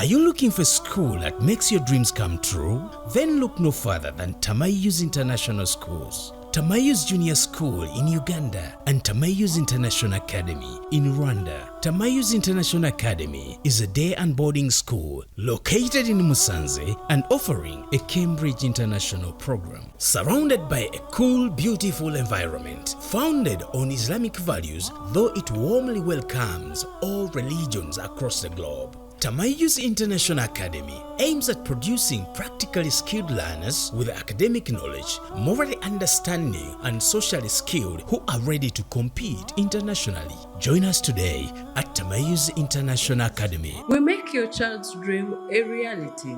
Are you looking for a school that makes your dreams come true? Then look no further than Tamayus International Schools. Tamayus Junior School in Uganda and Tamayus International Academy in Rwanda. Tamayus International Academy is a day and boarding school located in Musanze and offering a Cambridge International program. Surrounded by a cool, beautiful environment, founded on Islamic values, though it warmly welcomes all religions across the globe. Tamayus International Academy aims at producing practically skilled learners with academic knowledge, morally understanding, and socially skilled who are ready to compete internationally. Join us today at Tamayus International Academy. We make your child's dream a reality.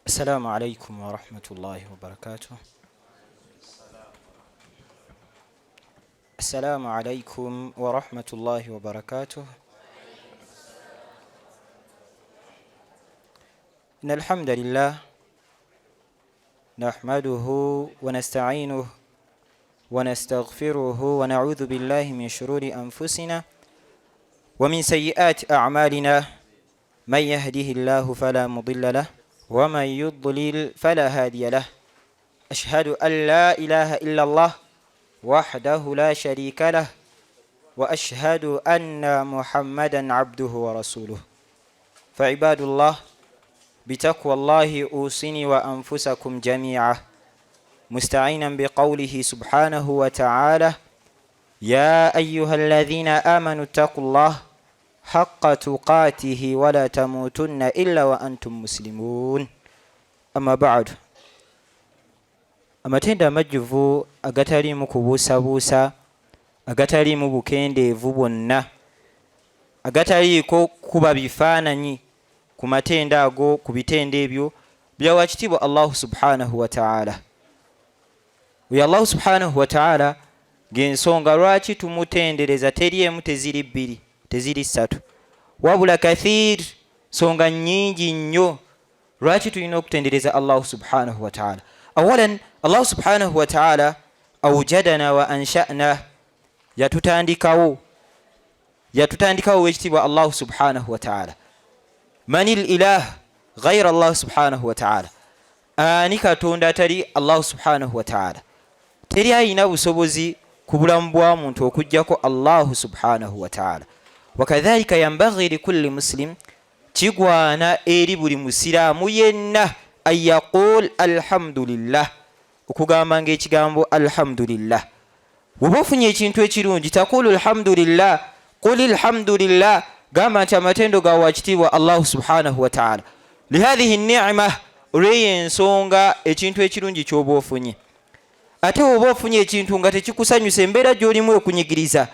السلام عليكم ورحمة الله وبركاته. السلام عليكم ورحمة الله وبركاته. إن الحمد لله نحمده ونستعينه ونستغفره ونعوذ بالله من شرور أنفسنا ومن سيئات أعمالنا من يهده الله فلا مضل له ومن يضلل فلا هادي له. أشهد أن لا إله إلا الله وحده لا شريك له وأشهد أن محمدا عبده ورسوله. فعباد الله بتقوى الله أوصني وأنفسكم جميعا مستعينا بقوله سبحانه وتعالى يا أيها الذين آمنوا اتقوا الله حق تقاته ولا تموتن إلا وأنتم مسلمون. أما بعد amatenda amajjuvu agataliimu kubuusabuusa, agataliimu bukendeevu bwonna, agataliiko kuba bifaananyi ku matenda ago, ku bitenda ebyo byawa kitiibwa Allahu subhanahu wa ta'ala. Oyo Allahu subhanahu wa ta'ala ng'ensonga lwaki tumutendereza teri emu, teziri bbiri, teziri ssatu, wabula kathir, songa nyingi nnyo lwaki tulina okutendereza Allahu subhanahu wa ta'ala. Awalan, Allah subhanahu wa ta'ala awjadana wa ansha'na, yatutandikawo wekitibwa Allah subhanahu wa ta'ala. Manil ilah ghayra Allah subhanahu wa ta'ala, ani katonda atali Allah subhanahu wa ta'ala. Teri ayina busobozi ku bulamu bwa muntu okujjako Allah subhanahu wa ta'ala. Wakadhalika yambaghi likulli muslim, kigwana eri buli musiraamu yenna ayaqul alhamdulillah, okugamba ng'ekigambo alhamdulillah. Bw'oba ofunye ekintu ekirungi taqulu alhamdulillah, qul alhamdulillah, gamba nti amatendo ga wakitiibwa Allah subhanahu wa ta'ala. Lihadhihi ni'ma, olw'eyo ensonga ekintu ekirungi ky'oba ofunye. Ate oba ofunye ekintu nga tekikusanyusa, embeera gy'olimu okunyigiriza,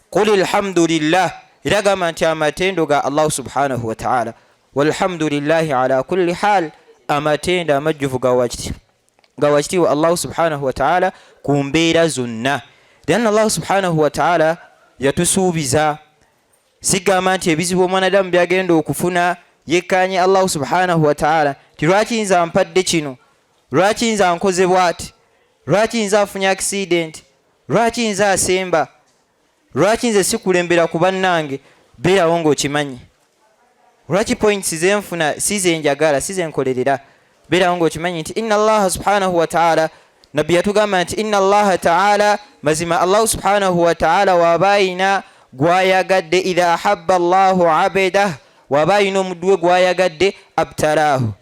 qul alhamdulillah, era gamba nti amatendo ga Allah subhanahu wa ta'ala. Walhamdulillahi ala kulli hal, amatenda amajjuvu ga wakitiibwa Allah subhanahu wa ta'ala ku mbeera zonna. Then Allah subhanahu wa ta'ala yatusuubiza, sigamba nti ebizibu omwanadamu byagenda okufuna yekkanye Allah subhanahu wa ta'ala ti lwaki nze ampadde kino, lwaki nze ankoze bw'ati, lwaki nze afunye accident, lwaki nze asemba, lwaki nze sikulembera ku bannange. Beerawo ng'okimanyi. Lwaki points zenfuna size njagala, size nkolerera. Beerawo ng'okimanyi nti inna Allah subhanahu wa ta'ala, nabbi yatugamba nti inna Allah ta'ala, mazima Allah subhanahu wa ta'ala wabayina gwayagadde, idha ahabba Allahu abedah, wabayina omuddu we gwayagadde, abtalahu,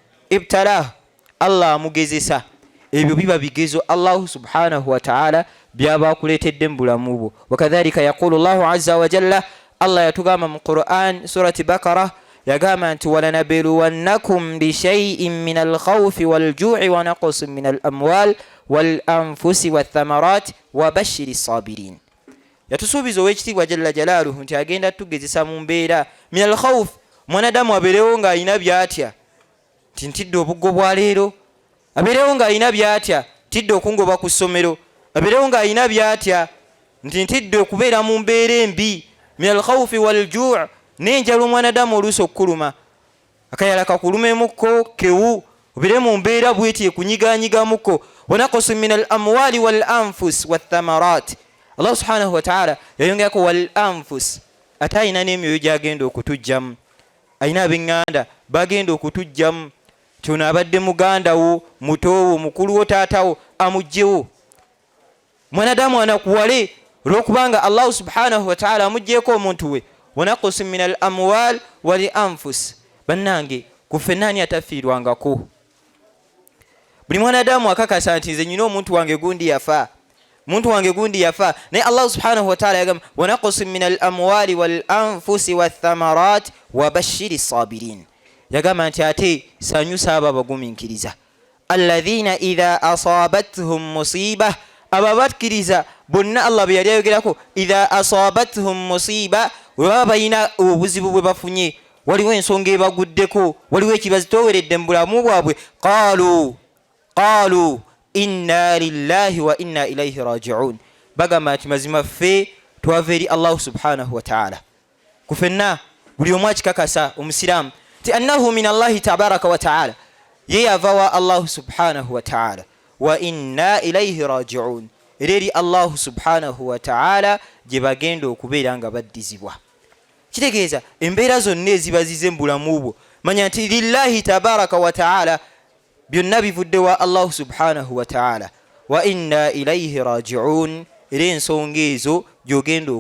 Allah amugezesa. Ebyo biba bigezo Allah subhanahu wa ta'ala byaba akuleetedde mu bulamu bwo. Wakadhalika yaqulu Allahu azza wa jalla, Allah yatugamba mu Qur'an surati Bakara, yagamba nti walanabluwannakum bishay'in min alkhawfi walju'i wa naqsin min alamwal walanfusi wathamarat wabashiri sabirin. Yatusuubiza ow'ekitiibwa jalla jalaaluhu nti agenda tugezesa mu mbeera min alkhawf, mwanadamu abeerewo ng'alina byatya, ntidde obuggo bwa leero, abeerewo ng'alina byatya, tidde okungoba ku ssomero, abeerewo ng'alina byatya nti ntidde okubeera mu mbeera embi min alkhawfi waljuu n'enjala omwanadamu oluusi okukuluma akayala kakulumemukko kewu obeere mu mbeera bweti ekunyiganyigamukko wanakusu min alamwali walanfus wathamarat Allah subhanahu wa ta'ala yayongerako walanfus ate alina n'emyoyo gyagenda okutujjamu alina ab'eŋŋanda bagenda okutujjamu kyono abadde muganda wo mutowo mukulu wo taatawo amugjewo mwanadamu anakuwale olwokubanga Allah subhanahu wa ta'ala amugjeeko omuntu we wanakusu min alamwal walanfus bannange kufe nani atafiirwangako buli mwanadamu akakasa nti nze nyina omuntu wange gundi yafa muntu wange gundi yafa naye Allah subhanahu wa ta'ala yagamba wanakusu min alamwali walanfusi wathamarat wabashiri sabirin yagamba nti ate sanyusa abo abagumiikiriza alladhina idha asabathum musiba ababakkiriza bonna Allah bwe yali ayogerako idha asabathum musiba webaba balina obuzibu bwe bafunye waliwo ensonga ebaguddeko waliwo ekibazitoweredde mu bulamu bwabwe qaalu inna lillahi wa inna ilaihi raji'un bagamba nti mazima ffe twava eri Allah subhanahu wa ta'ala kufenna buli omu akikakasa omusiraamu ti annahu min Allahi tabaraka wa ta'ala ye yava wa Allah subhanahu wa ta'ala wa inna ilaihi raji'un era eri Allah subhanahu wa ta'ala gye bagenda okubeera nga baddizibwa kitegeeza embeera zonna ezibazize mu bulamu bwo manya nti lillahi tabaraka wa ta'ala byonna bivudde wa Allah subhanahu wa ta'ala wa inna ilaihi raji'un era ensonga ezo gy'ogenda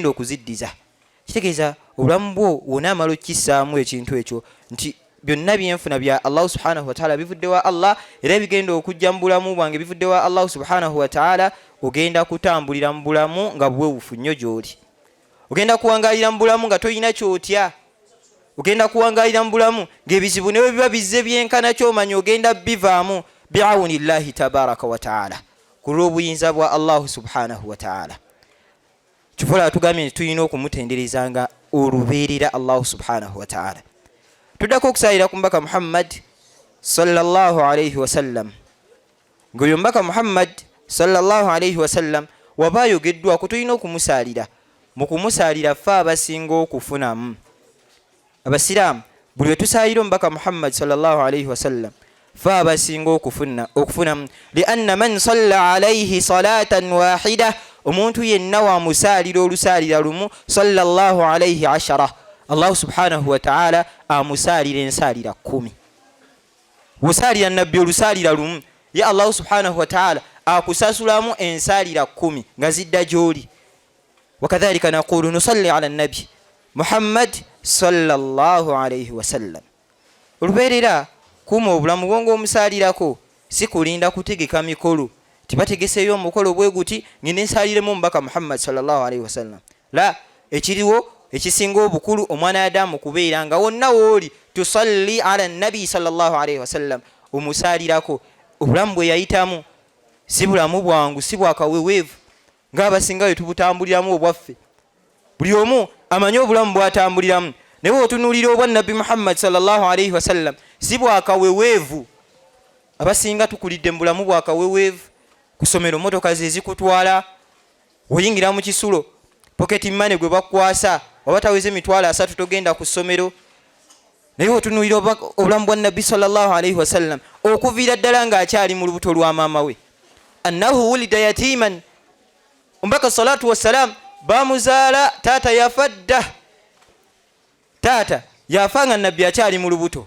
okuziddiza kitegeeza obulamu bwo wona amala okukissaamu ekintu ekyo nti byonna byenfuna bya Allah subhanahu wa ta'ala bivudde wa Allah era bigenda okujja mu bulamu bwange bivudde wa Allah subhanahu wa ta'ala ogenda kutambulira mu bulamu nga bwewufu nnyo gy'oli ogenda kuwangalira mu bulamu nga toyina kyotya ogenda kuwangalira mu bulamu ng'ebizibu ne biba bizze byenkana kyomanya ogenda bivaamu bi'awuni llahi tabaraka wa ta'ala ku lw'obuyinza bwa Allah subhanahu wa ta'ala kifola tugambye nti tulina okumutenderezanga olubeerera Allah subhanahu wa ta'ala tuddako okusalira ku mbaka Muhammad sallallahu alayhi wa sallam ng'oyo mbaka Muhammad sallallahu alayhi wa sallam waba ayogeddwako tulina okumusalira mu kumusalira ffe abasinga okufunamu abasiraamu buli wetusalira omubaka Muhammad sallallahu alayhi wa sallam ffe abasinga okufunamu lianna man salla alayhi salatan wahida omuntu yenna wamusalira olusalira lumu sallallahu alayhi ashara Allah subhanahu wa ta'ala amusalira ensalira 10 wusalira nabbi olusalira lumu ya Allah subhanahu wa ta'ala akusasulamu ensalira 10 nga zidda gy'oli wakadhalika naqulu nusalli ala nabi Muhammad sallallahu alayhi wa sallam olubeerera kuma obulamu bwongo omusalirako si kulinda kutegeka mikolo tibategeseyo omukolo bwe guti ngene nsaliremu omubaka Muhammad sallallahu alayhi wa sallam la ekiriwo ekisinga obukulu omwana Adamu kubeera nga wonna wooli tusalli ala nabi sallallahu alayhi wa sallam omusalirako obulamu bwe yayitamu si bulamu bwangu si bwakaweweevu ng'abasinga tubutambuliramu obwaffe buli omu amanyi obulamu bwatambuliramu naye otunuulira obwa nabbi Muhammad sallallahu alayhi wa sallam si bwakaweweevu abasinga tukulidde mu bulamu bwakaweweevu kusomero motoka ze zikutwala oyingira mu kisulo pocket money gwe bakwasa wabataweze mitwala 3 togenda ku ssomero naye otunuulira obulamu bwa nabbi sallallahu alayhi wa sallam okuviira ddala ng'akyali mu lubuto lwa maama we annahu wulida yatiman ombaka salatu wassalam bamuzaala taata yafadda taata yafanga nabbi akyali mu lubuto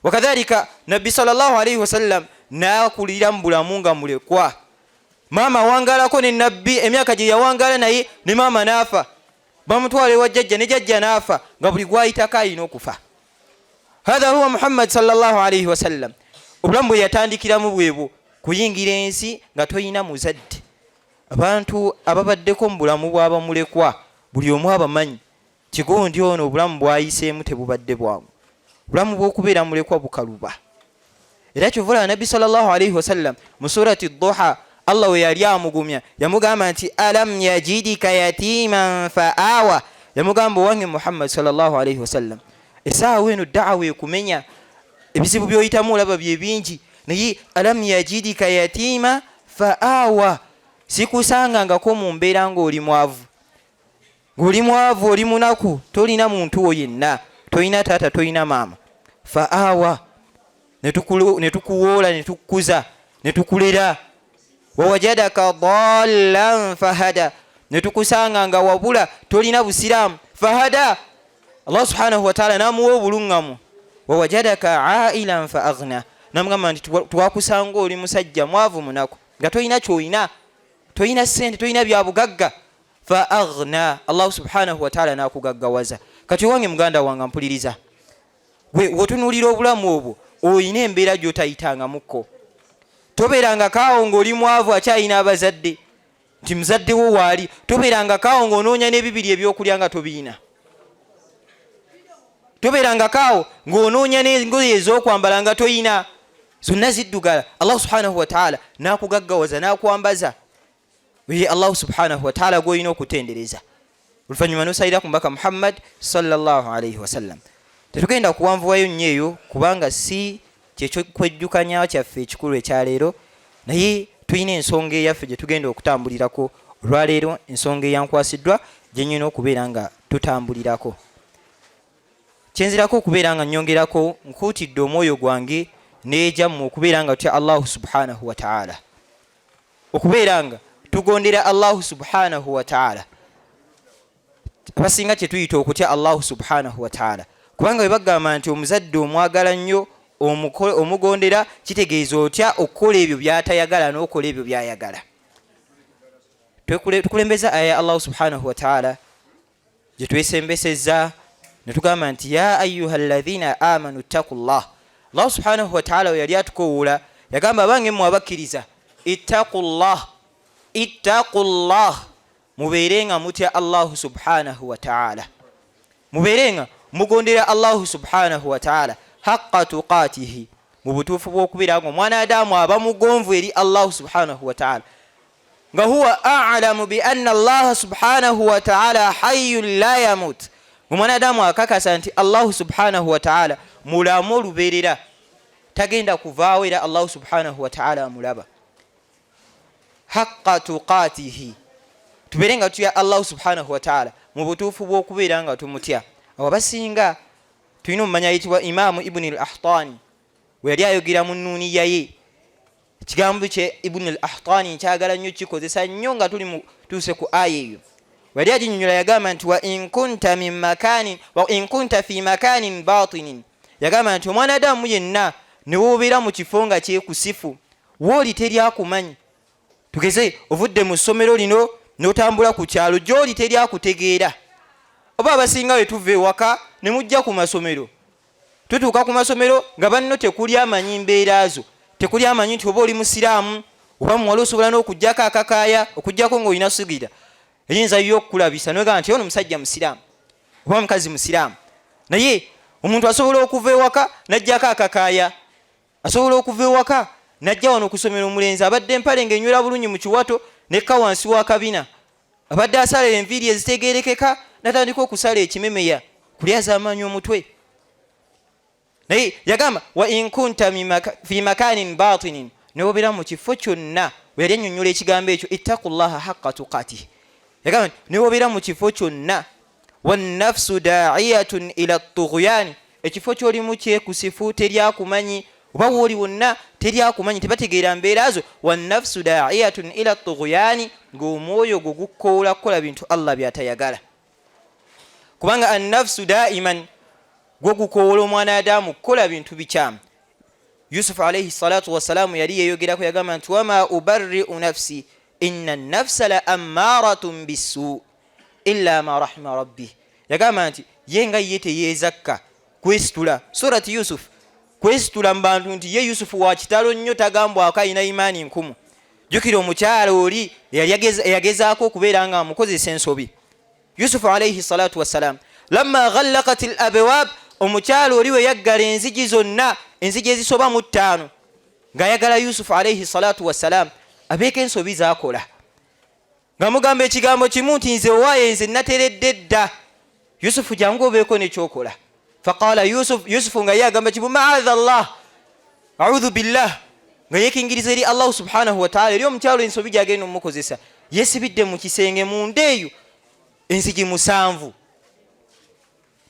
wakadhalika nabbi sallallahu alayhi wasallam naakulira mu bulamu nga mulekwa maama wangalako ne nabbi emyaka gye yawangala naye ne maama naafa bamutwala ewa jjajja ne jjajja naafa nga buli gwayitako alina okufa hatha huwa Muhammad sallallahu alayhi wasallam obulamu bwe yatandikiramu bwebwo kuyingira ensi nga toyina muzadde abantu ababaddeko mu bulamu bw'abamulekwa buli omu abamanyi kigondi ono obulamu bwayiseemu tebubadde bwangu obulamu bw'okubeera mulekwa bukaluba era kyovula nabbi sallallahu alayhi wasallam mu surati Duha Allah we yali amugumya yamugamba nti alam yajidika yatiman faawa yamugamba owange Muhammad sallallahu alayhi wasallam esaawa eno da'awa ekumenya ebizibu byoyitamu olaba bye bingi naye alam yajidika yatima fa'awa sikusangangako mu mbeera ng'oli mwavu, oli munaku, tolina muntu wo yenna, tolina taata, tolina maama. Fa'awa ne tukuwoola, ne tukukuza, ne tukulera. Wawajadaka dallan fahada, ne tukusanga nga wabula tolina busiraamu, fahada, Allah subhanahu wa ta'ala namuwa obulungamu. Wawajadaka ailan fa aghna, namugamba nti twakusanga oli musajja mwavu munaku nga tolina kyoyina, tolina ssente, tolina byabugagga, fa aghna, Allah subhanahu wa ta'ala nakugaggawaza. Kati wange muganda wange mpuliriza, wotunuulira obulamu obwo oyina embeera gy'otayitangamukko. Tobeeranga kaawo ng'oli mwavu akyayina abazadde nti muzadde wo waali, tobeeranga kaawo ng'onoonya n'ebibiri ebyokulya nga tobiina, tobeeranga kaawo ng'onoonya n'engoye ez'okwambala nga toyina, zonna ziddugala. Allah subhanahu wa ta'ala nakugaggawaza, nakwambaza. Ye Allah subhanahu wa ta'ala gw'olina okutendereza. Oluvannyuma n'osayira ku mbaka Muhammad sallallahu alayhi wa sallam. Tetugenda kuwanvuwayo nnyo eyo kubanga si kyekyo kwejjukanya kyaffe ekikulu ekyaleero, naye tulina ensonga eyaffe gye tugenda okutambulirako olwaleero, ensonga eyankwasiddwa gye nnyina okubeera nga tutambulirako. Kyenzirako okubeera nga nnyongerako, nkuutidde omwoyo gwange n'ejammu okubeera nga tutya Allahu subhanahu wa ta'ala, okubeera nga tugondera Allahu subhanahu wa ta'ala. Abasinga kye tuyita okutya Allahu subhanahu wa ta'ala, kubanga bwe bagamba nti omuzadde omwagala nnyo omugondera, kitegeeza otya okukola ebyo by'atayagala n'okola ebyo by'ayagala. Tukulembeza aya ya Allah subhanahu wa ta'ala gye twesembesezza ne tugamba nti ya ayyuhalladhina amanu ttaqullah. Allah subhanahu wa ta'ala we yali atukowoola yagamba abange mmwe abakkiriza, ittaqullah, mubeerenga mutya Allah subhanahu wa ta'ala, mubeerenga mugondera Allah subhanahu wa ta'ala haqqa tuqatihi, mu butuufu bw'okubeera nga omwana Adamu aba mugonvu eri Allah subhanahu wa ta'ala, nga huwa a'lamu bi anna Allah subhanahu wa ta'ala hayyun la yamut. Omwana Adamu akakasa nti Allah subhanahu wa ta'ala mulamu olubeerera, tagenda kuvaawo era Allah subhanahu wa ta'ala amulaba. Haqqa tuqatihi, tubeere nga tutya Allah subhanahu wa ta'ala mu butuufu bw'okubeera nga tumutya. Awo basinga tulina omumanya ayitibwa Imaamu Ibn al-Ahtani, we yali ayogera mu nnuuniya ye. Ekigambo kye Ibn al-Ahtani nkyagala nnyo, kikozesa nnyo nga tuuse ku aya eyo. We yali aginyonnyola yagamba nti wa in kunta fi makanin batinin, yagamba nti omwana Adamu yenna ne woobeera mu kifo nga kyekusifu, wooli teryakumanyi. Tugeze ovudde mu ssomero lino n'otambula ku kyalo, gy'oli teryakutegeera. Oba abasinga we tuva ewaka ne mujja ku masomero, tutuuka ku masomero nga banno tekuli amanyi mbeera zo, tekuli amanyi nti oba oli musiraamu oba muwala osobola n'okuggyako akakaaya, okuggyako ng'olina sigira eyinza yo okukulabisa nogamba nti ono musajja musiraamu oba mukazi musiraamu. Naye omuntu asobola okuva ewaka n'aggyako akakaaya, asobola okuva ewaka n'ajja wano okusomera omulenzi abadde empale ng'enywera bulungi mu kiwato nekka wansi wa kabina, abadde asalira enviiri ezitegeerekeka natandika okusala ekimemeya kulyaza amaanyi omutwe. Naye yagamba wa in kunta fi makanin batinin, newobeera mu kifo kyonna. We yali annyonnyola ekigambo ekyo ittaqullaha haqqa tuqatihi, yagamba newobeera mu kifo kyonna. Wannafsu daa'iyatun ila tughyan, ekifo ky'olimu kyekusifu, teryakumanyi, oba wooli wonna teryakumanyi, tebategeera mbeera zo. Wannafsu daa'iyatun ila tughyan, ng'omwoyo gwo gukkoola kukola bintu Allah by'atayagala. Kubanga annafsu daiman gwo gukoola omwana Adamu kukola bintu bikyamu. Yusuf alayhi salatu wassalamu yali yeyogerako yagamba nti wama ubarri'u nafsi inna nafsa la ammaratun bisu illa ma rahima rabbi, yagamba nti ye nga ye teyeezakka kwesitula. Surati Yusuf, kwesitula mu bantu nti ye Yusufu wa kitalo nnyo, tagambwako alina imaani nkumu. Jjukira omukyala oli eyagezaako okubeera nga amukozesa ensobi. Yusuf alayhi salatu wassalam lamma ghallaqat al-abwab, omukyala oli we yaggala enzigi zonna, enzigi ezisoba mu 5, ng'ayagala Yusuf alayhi salatu wassalam abeeko ensobi z'akola, nga mugamba ekigambo kimu nti nze owaaye nze nateredde dda. Yusufu jangu obeeko nekyokola. Faqala Yusufu nga ye agamba kimu maadha Allah, a'udhu billah, nga yeekingiriza eri Allah subhanahu wa ta'ala eri omukyalo ensobi gyagenda omukozesa yesibidde mu kisenge munda eyo enzigi 7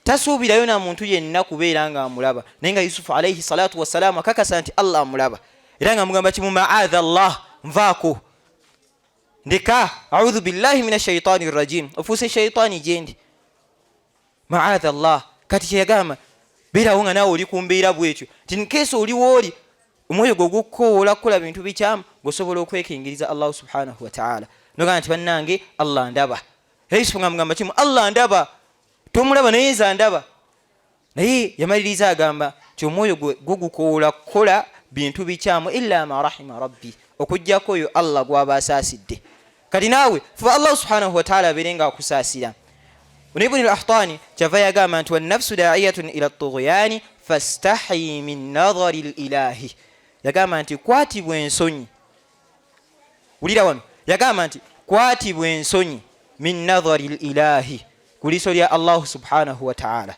tasuubirayo na muntu yenna kubeera nga amulaba naye nga Yusufu alayhi salatu wassalamu akakasa nti Allah amulaba era nga mugamba kimu ma'adha Allah nvaako ndeka a'udhu billahi minash shaitani rrajim ofuuse shaitani gyendi ma'adha Allah kati kyeyagamba beerawo nga naawe oli kumbeera bwekyo tinkeesa oliwo oli omwoyo gwo gukkoola kukola bintu bikyamu gosobola okwekingiriza Allah subhanahu wa ta'ala nogamba nti bannange Allah ndaba Yusufu nga mugamba kimu Allah ndaba tomulaba naye nze ndaba naye yamaliriza agamba ti omwoyo gwo gukoola kukola bintu bikyamu illa ma rahima rabbi okujjako oyo Allah gwaba asaasidde kati naawe fuba Allah subhanahu wa ta'ala abeerenga akusaasira Ibn al-Ahtani kyava yagamba nti wannafsu da'iyatun ila at-tughyani fastahi min nadhari al-ilahi yagamba nti kwatibwa ensonyi wulira wano yagamba nti kwatibwa ensonyi min nadhari al-ilahi kuliso lya Allah subhanahu wa ta'ala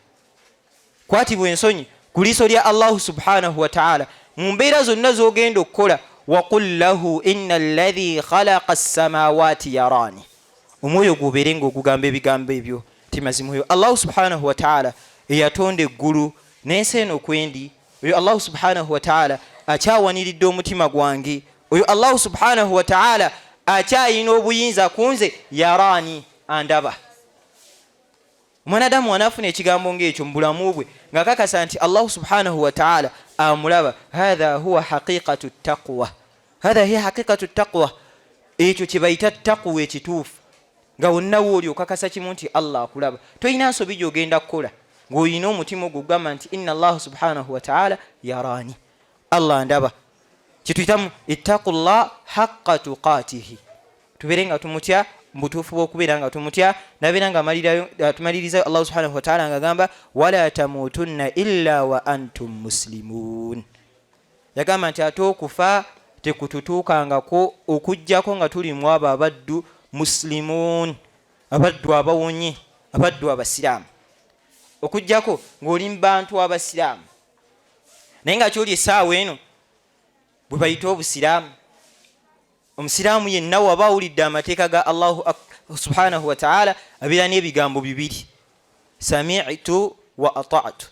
kwatibwa ensonyi kuliso lya Allah subhanahu wa ta'ala mu mbeera zonna z'ogenda okukola waqul lahu inna alladhi khalaqa as-samawati yarani omwoyo gubeere ng'ogugamba ebigambo ebyo ti mazima oyo Allah subhanahu wa ta'ala eyatonda eggulu n'ensi eno kwendi oyo Allah subhanahu wa ta'ala akyawaniridde omutima gwange oyo Allah subhanahu wa ta'ala akyayina obuyinza kunze yarani andaba mwanadamu anaafuna ekigambo ng'ekyo mu bulamu bwe ng'akakasa nti Allah subhanahu wa ta'ala amulaba hadha huwa haqiqatu taqwa hadha hiya haqiqatu taqwa ekyo kye bayita taqwa ekituufu nga wonna wooli okakasa kimu nti Allah akulaba toyina nsobi gy'ogenda kukola ng'olina omutima ogugamba nti inna Allah subhanahu wa ta'ala yarani Allah ndaba kituyitamu ittaqullah haqqa tuqatihi tubeere nga tumutya mbutuufu bw'okubeera nga tumutya nabeera nga tumalirizayo Allah subhanahu wa ta'ala ng'agamba wala tamutunna illa wa antum muslimun yagamba nti ate okufa tekututuukangako okujjako nga tulimu abo abaddu muslimun abaddu abawonye abaddu abasiraamu okujjako ng'oli mu bantu abasiraamu naye nga kyoli essaawa eno bwe bayita obusiraamu omusiraamu yenna waba awulidde amateeka ga Allahu subhanahu wa ta'ala abeera n'ebigambo bibiri sami'tu wa ata'tu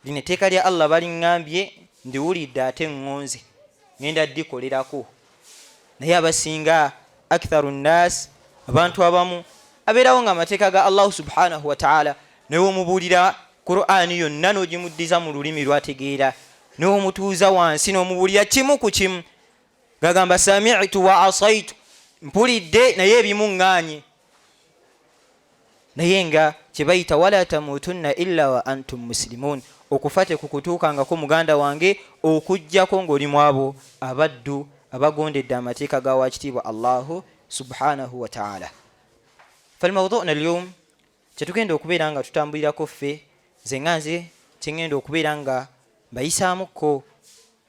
lino etteeka lya Allah baliŋŋambye ndiwulidde ate ŋŋonze ngenda ddikolerako naye abasinga aktharu nnaas abantu abamu abeerawo nga amateeka ga Allah subhanahu wa ta'ala newe omubuulira Qur'ani yonna n'ogimuddiza mu lulimi lwategeera newe omutuuza wansi n'omubuulira kimu ku kimu gagamba sami'tu wa asaitu mpulidde naye ebimu ŋŋaanye naye nga kye bayita wala tamutunna illa wa antum muslimun okufa tekukutuukangako muganda wange okujjako ng'olimu abo abaddu abagondedde amateeka ga wakitiibwa Allahu subhanahu wa ta'ala falmawdu'na alyawm kyetugenda okubeera nga tutambulirako ffe nze nga nze kyengenda okubeera nga mbayisaamuko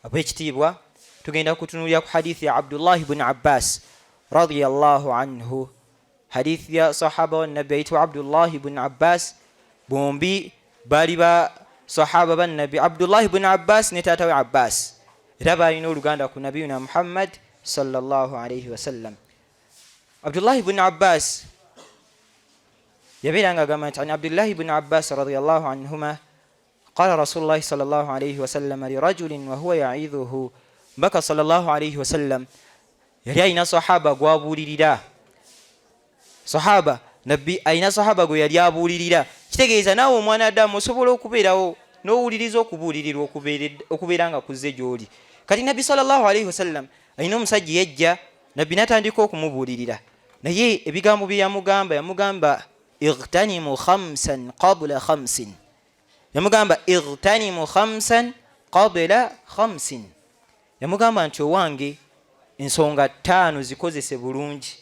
ab'ekitiibwa tugenda kutunuulira ku hadithi ya Abdullah ibn Abbas radiyallahu anhu hadithi ya sahaba wa nabi ayitibwa Abdullah ibn Abbas bombi baali ba sahaba ba nabi Abdullah ibn Abbas ne taata we Abbas era baalina oluganda ku nabiyuna Muhammad sallallahu alayhi wa sallam Abdullah ibn Abbas yabeera nga agamba nti an Abdullah ibn Abbas radiyallahu anhuma qala Rasulullah sallallahu alayhi wa sallam lirajulin wa huwa ya'idhuhu mbaka sallallahu alayhi wa sallam yali ayina sahaba gwabuulirira sahaba nabbi ayina sahaba gwe yali abuulirira kitegeeza naawe omwana Adamu osobola okubeerawo n'owuliriza okubuulirirwa okubeera nga kuzze gy'oli kati nabbi sallallahu alayhi wa sallam ayina omusajja yajja nabbi n'atandika okumubuulirira naye ebigambo bye yamugamba ightanimu khamsan qabla khamsin yamugamba ightanimu khamsan qabla khamsin yamugamba nti owange ensonga 5 zikozese bulungi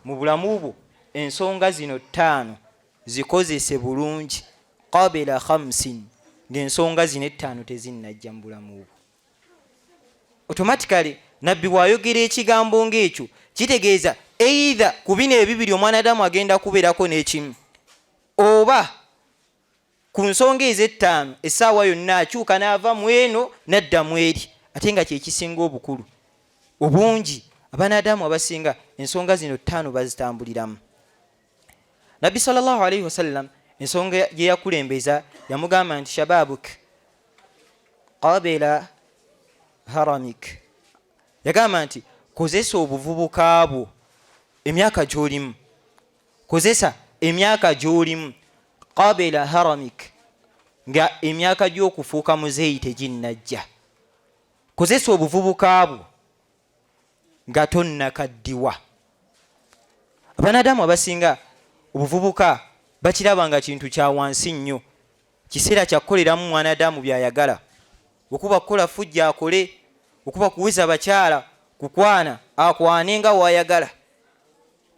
mu bulamu bwo ensonga zino 5 zikozese bulungi qabla khamsin ng'ensonga zino 5 tezinnajja mu bulamu bwo automatically nabbi bw'ayogera ekigambo ng'ekyo kitegeeza either ku bino ebibiri omwana Adamu agenda kubeerako n'ekimu oba ku nsonga ezo 5 essaawa yonna akyuka n'ava mu eno n'adda mu eri ate nga kyekisinga obukulu obungi abanadamu abasinga ensonga zino 5 bazitambuliramu. Nabbi sallallahu alaihi wasallam ensonga gye yakulembeza yamugamba nti shababuk qabila haramik, yagamba nti kozesa obuvubuka bwo emyaka gy'olimu, kozesa emyaka gy'olimu qabila haramik, nga emyaka gy'okufuuka muzeeyi teginnajja. Kozesa obuvubuka bwo nga tonnakaddiwa. Abanadamu abasinga obuvubuka bakiraba nga kintu kya wansi nnyo, kiseera kya kukoleramu mwanadamu byayagala, okuba kukola fujja akole, okuba kuweza bakyala kukwana akwane nga wayagala.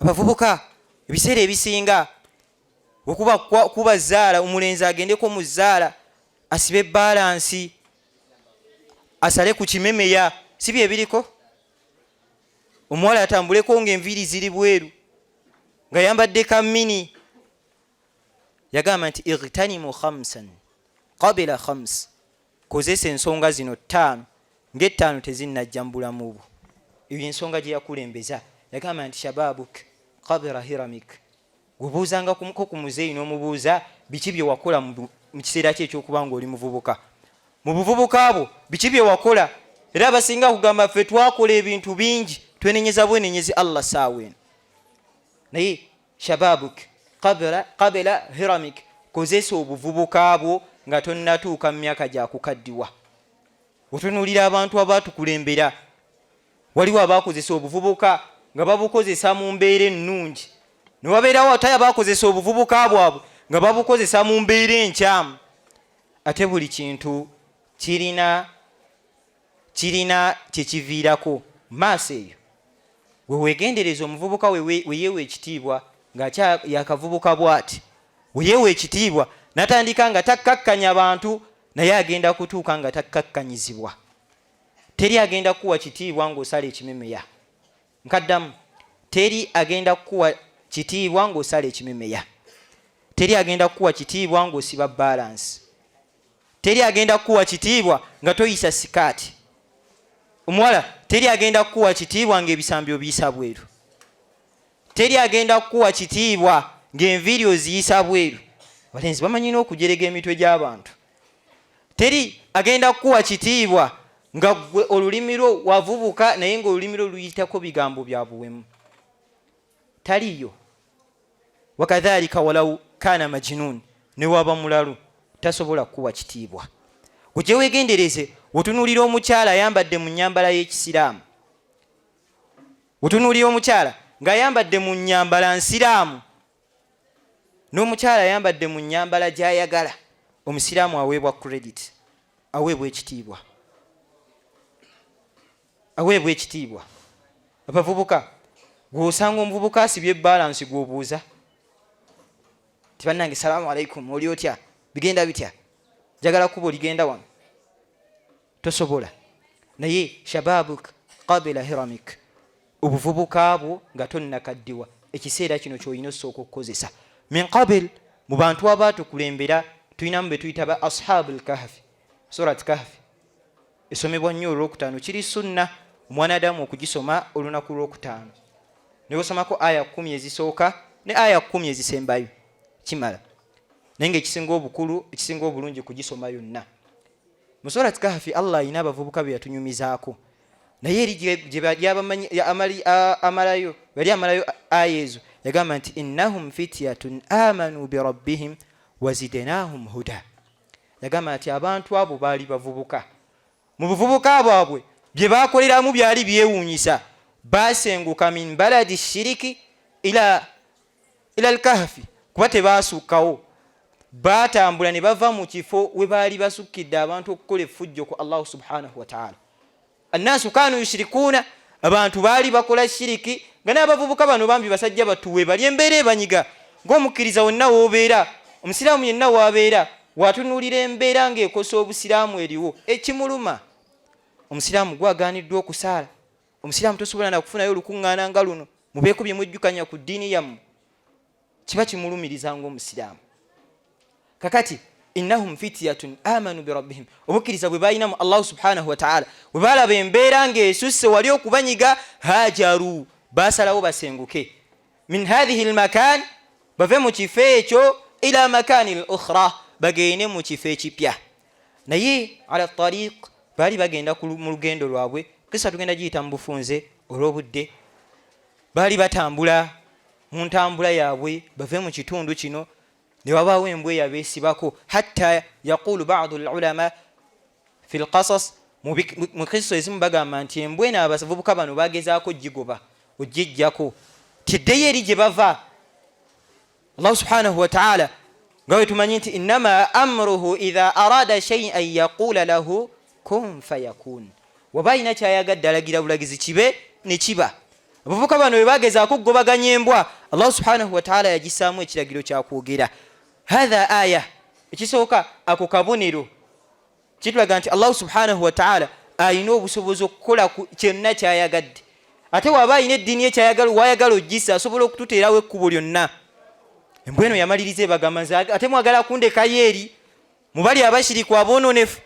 Abavubuka ebiseera ebisinga okuba kuba zaala, omulenzi agendeko mu zaala asibe balansi asale ku kimemeya, si bye biriko? Omuwala atambuleko ng'enviiri ziri bweru nga yambadde kamini. Yagamba nti ightanimu khamsan qabila khams, kozesa ensonga zino 5 ng'ettaano tezinnajja mu bulamu bwo. Eyo ensonga gye yakulembeza. Yagamba nti shababuk qabila hiramik, gwebuuzanga kumuko ku muzeeyi n'omubuuza biki bye wakola mu kiseera kye ekyokuba ng'oli muvubuka. Mu buvubuka bwo biki bye wakola? Era abasinga kugamba ffe twakola ebintu bingi, twenenyeza bwenenyezi Allah saaweeno. Naye shababuk qabila hiramik, kozesa obuvubuka bwo nga tonnatuuka mu myaka gya kukaddiwa. Otunuulira abantu abaatukulembera, waliwo abaakozesa obuvubuka nga babukozesa mu mbeera ennungi, ne wabeerawo ate abaakozesa obuvubuka bwabwe nga babukozesa mu mbeera enkyamu. Ate buli kintu kirina kyekiviirako maaso eyo. Wewegendereza omuvubuka weyeewa ekitiibwa nga yakavubuka bw'ati, weyeewa ekitiibwa natandika nga takkakkanya abantu, naye agenda kutuuka nga takkakkanyizibwa. Teri agenda kuwa kitiibwa ng'osala ekimemeya. Nkaddamu, teri agenda kuwa kitiibwa ng'osala ekimemeya. Teri agenda kuwa kitiibwa ng'osiba balansi. Teri agenda kuwa kitiibwa nga toyisa sikaati. Omuwala teri agenda kuwa kitiibwa ng'ebisambi obiyisa bweru. Teri agenda kuwa kitiibwa ng'enviiri oziyisa bweru. Abalenzi bamanyi n'okujerega emitwe gy'abantu. Teri agenda kuwa kitiibwa nga gwe olulimi lwo wavubuka naye ng'olulimi lwo luyitako bigambo bya buwemu. Taliyo. Wakadhalika walau kana majnun, ne waba mulalu tasobola kuwa kitiibwa. Gwe weegendereze, otunuulira omukyala ayambadde mu nnyambala y'Ekisiraamu, otunuulira omukyala ng'ayambadde mu nnyambala nsiraamu, n'omukyala ayambadde mu nnyambala gy'ayagala, omusiraamu aweebwa credit, aweebwa ekitiibwa, aweebwa ekitiibwa. Abavubuka, gw'osanga omuvubuka asibye balansi gw'obuuza ti bannange salaamu alaikum, oli otya, bigenda bitya, njagala kuba oligenda wano, tosobola. Naye shababuk qabila hiramik, obuvubuka bwo nga tonnakaddiwa, ekiseera kino ky'olina osooka okukozesa. Min qabil, mu bantu abaatukulembera tulinamu be tuyita ba ashabul kahfi. Surat kahfi esomebwa nnyo olwokutaano, kiri sunna omwanadamu okugisoma olunaku lwokutaano, ne osomako aya 10 ezisooka ne aya 10 ezisembayo, kimala. Naye ng'ekisinga obukulu, ekisinga obulungi kugisoma yonna. Mu surat kahfi Allah alina abavubuka be yatunyumizaako, naye eri gye amalayo aya ezo yagamba nti innahum fityatun amanu birabbihim wazidnahum huda. Yagamba nti abantu abo baali bavubuka, mu buvubuka bwabwe bye baakoleramu byali byewuunyisa. Baasenguka min baladi shiriki ila al-kahfi, kuba tebaasukkawo, baatambula ne bava mu kifo we baali basukkidde abantu okukola effujjo ku Allah subhanahu wa ta'ala. Annaasu kaanu yushirikuuna, abantu baali bakola shiriki, nga n'abavubuka bano bambi basajja batuwe bali embeera ebanyiga. Ng'omukkiriza wonna w'obeera, omusiraamu yenna w'abeera, watunuulira embeera ng'ekosa obusiraamu eriwo, ekimuluma. Omusiraamu gwagaaniddwa okusaala, omusiraamu tosobola na kufunayo olukuŋŋaana nga luno, mubeeko bye mwejjukanya ku ddiini yammwe, kiba kimulumiriza ng'omusiraamu. Kakati innahum fityatun amanu birabbihim obukkiriza bwe balinamu Allah subhanahu wa ta'ala bwe balaba embeera ng'esusse wali okubanyiga hajaru basalawo basenguke min hadhihi almakan bave mu kifo ekyo ila makani al-ukhra bagende mu kifo ekipya naye ala tariq bali bagenda mu lugendo lwabwe kisa tugenda giyita mu bufunze olw'obudde bali batambula mu ntambula yaabwe bave mu kitundu kino ne wabaawo embwe yabeesibako hatta yaqulu ba'du al-ulama fi al-qasas mu kristo ezimu bagamba nti embwe n'abavubuka bano bagezaako gigoba ogijjako tiddeyo eri gye bava Allah subhanahu wa ta'ala nga bwe tumanyi nti innama amruhu idha arada shay'an yaqula lahu kun fayakun waba alina kyayagadde alagira bulagizi kibe ne kiba abavubuka bano bwe bagezaako okugobaganya embwa Allah subhanahu wa ta'ala yagisaamu ekiragiro kyakwogera hadha aya ekisooka ako kabonero kitulaga nti Allah subhanahu wa ta'ala alina obusobozi okukola kyonna kyayagadde ate waba alina eddiini ekyayagala wayagala ogisa asobola okututeerawo ekkubo lyonna embwa eno yamaliriza ebagamba ate mwagala kundekayo eri mubali abashiriku aboononefu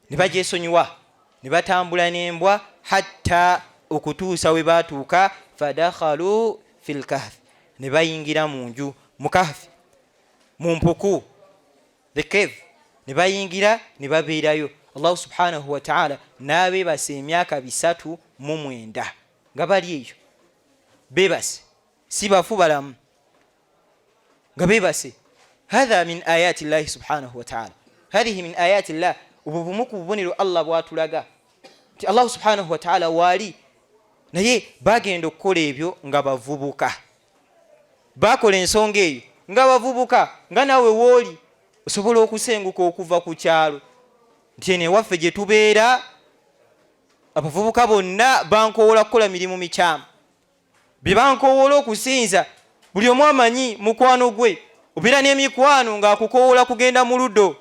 ne bagyesonyiwa ne batambula n'embwa hatta okutuusa we baatuuka fadakhalu fil kahfi ne bayingira mu nju mu kahfi mu mpuku the cave ne bayingira ne babeerayo Allah subhanahu wa ta'ala n'abeebasa emyaka 309 nga bali eyo beebase si bafu balamu nga beebase hadha min ayati llahi subhanahu wa ta'ala hadhihi min ayati llah obubumu ku bubonero Allah bwatulaga nti Allah subhanahu wa ta'ala waali naye bagenda okukola ebyo nga bavubuka bakola ensonga eyo nga bavubuka nga nawe wooli osobola okusenguka okuva ku kyalo nti eno ewaffe gye tubeera abavubuka bonna bankowoola kukola mirimu mikyamu bye bankowoola okusinza buli omu amanyi mukwano gwe obeera n'emikwano ng'akukowoola kugenda mu luddo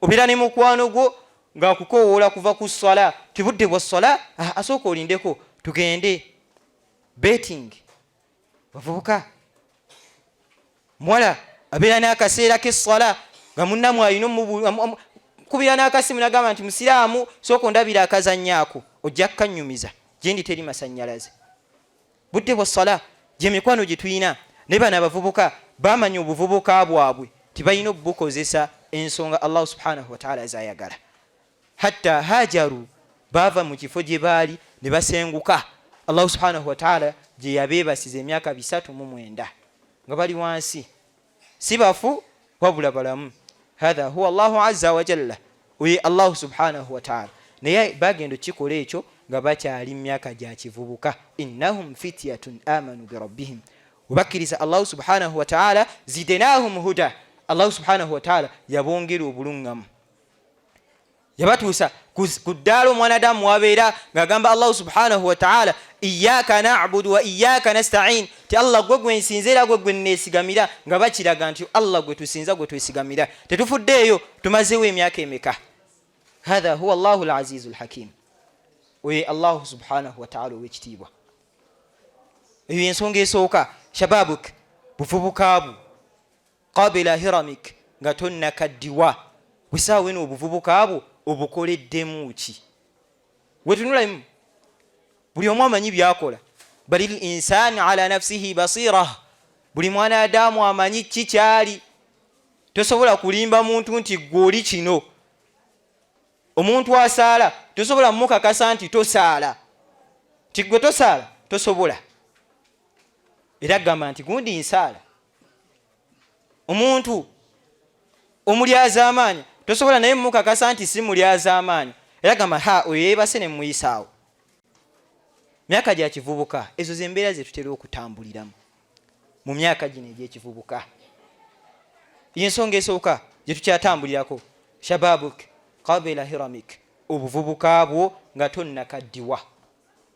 obeera ne mukwano gwo ng'akukowoola kuva ku ssala tibudde bwa ssala asooka olindeko tugende betting bavubuka muwala abeera n'akaseera k'essala nga munnamu alina kubira n'akasimu nagamba nti musiraamu sooka ondabira akazannyaako ojja kukanyumiza gyendi teri masannyalaze budde bwa ssala gye mikwano gye tulina naye bano abavubuka bamanya obuvubuka bwabwe tibalina obukozesa ensonga Allah subhanahu wa ta'ala zayagala hatta hajaru bava mu kifo gye baali ne basenguka Allah subhanahu wa ta'ala gye yabeebasiza emyaka 309 nga bali wansi si bafu wabula balamu hadha huwa Allah azza wa jalla uyi Allah subhanahu wa ta'ala naye bagendo kikola ekyo nga bakyali myaka gya kivubuka innahum fityatun amanu bi rabbihim wabakkiriza Allah subhanahu wa ta'ala zidenahum huda Allah subhanahu wa ta'ala yabongera obulungamu yabatuusa ku ddaala omwanadamu wabeera ng'agamba Allah subhanahu wa ta'ala iyyaka na'budu wa iyyaka nasta'in ti Allah gwe gwe nsinza era gwe gwe neesigamira nga bakiraga nti Allah gwe tusinza gwe twesigamira tetufuddeeyo tumazeewo emyaka emeka hadha huwa Allahu al-azizu al-hakim oye Allah subhanahu wa ta'ala ow'ekitiibwa eyo ensonga esooka shababuk buvubukaabu qabila hiramik nga tonnakaddiwa bwesaawa eno obuvubukaabu obukoleddemu ki wetunulamu buli omu amanyi byakola balil insani ala nafsihi basira buli mwanadamu amanyi kikyali tosobola kulimba muntu nti gwoli kino omuntu asaala tosobola mukakasa nti tosaala ti gwe tosaala tosobola era gamba nti gundi nsaala omuntu omulyaza amaanyi tosobola naye mukakasa nti si mulyaza amaanyi era gamba oyo yeebase ne muyisaawo myaka gya kivubuka ezo zembeera ze tutera okutambuliramu mu myaka gino egy'ekivubuka yensonga esooka gye tukyatambulirako shababuk qabila hiramik obuvubuka bwo nga tonnakaddiwa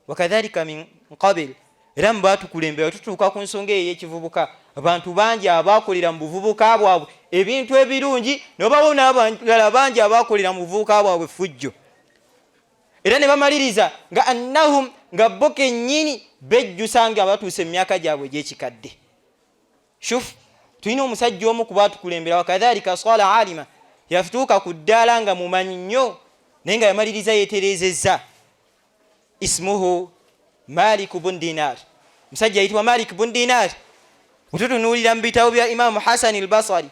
wakadhalika min qabil era mubatukulembera tutuuka ku nsonga eyo y'ekivubuka abantu bangi abakolera mu buvubuka bwabwe ebintu ebirungi nobawo n'abalala bangi abakolera mu buvubuka bwabwe fujjo era ne bamaliriza nga annahum nga bo kennyini bejjusa nga batuuse emyaka gyabwe egy'ekikadde shuf tulina omusajja omu ku baatukulembera wakadhalika sala alima yafutuuka ku ddaala nga mumanyi nnyo naye nga yamaliriza yeeterezezza ismuhu Malik bun Dinar musajja ayitibwa Malik bun Dinar mututunuulira mu bitabo bya Imamu Hasan al-Basri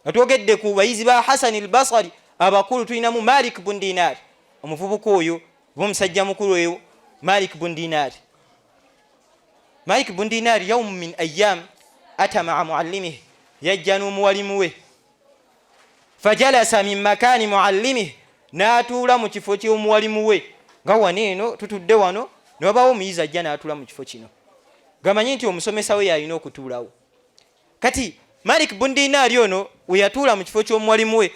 nga twogedde ku bayizi ba Hasan al-Basri abakulu tulinamu Malik bun Dinar omuvubuka oyo omusajja mukulu oyo Malik bun Dinar Malik bun Dinar yawm min ayyam ata ma'a muallimihi yajja n'omuwalimu we fajalasa min makani muallimihi n'atuula mu kifo ky'omuwalimu we nga wano eno tutudde wano ne wabaawo omuyizi ajja n'atuula mu kifo kino gamanyi nti omusomesa we yalina okutuulawo kati Malik bun Dinar ono we yatuula mu kifo ky'omuwalimu we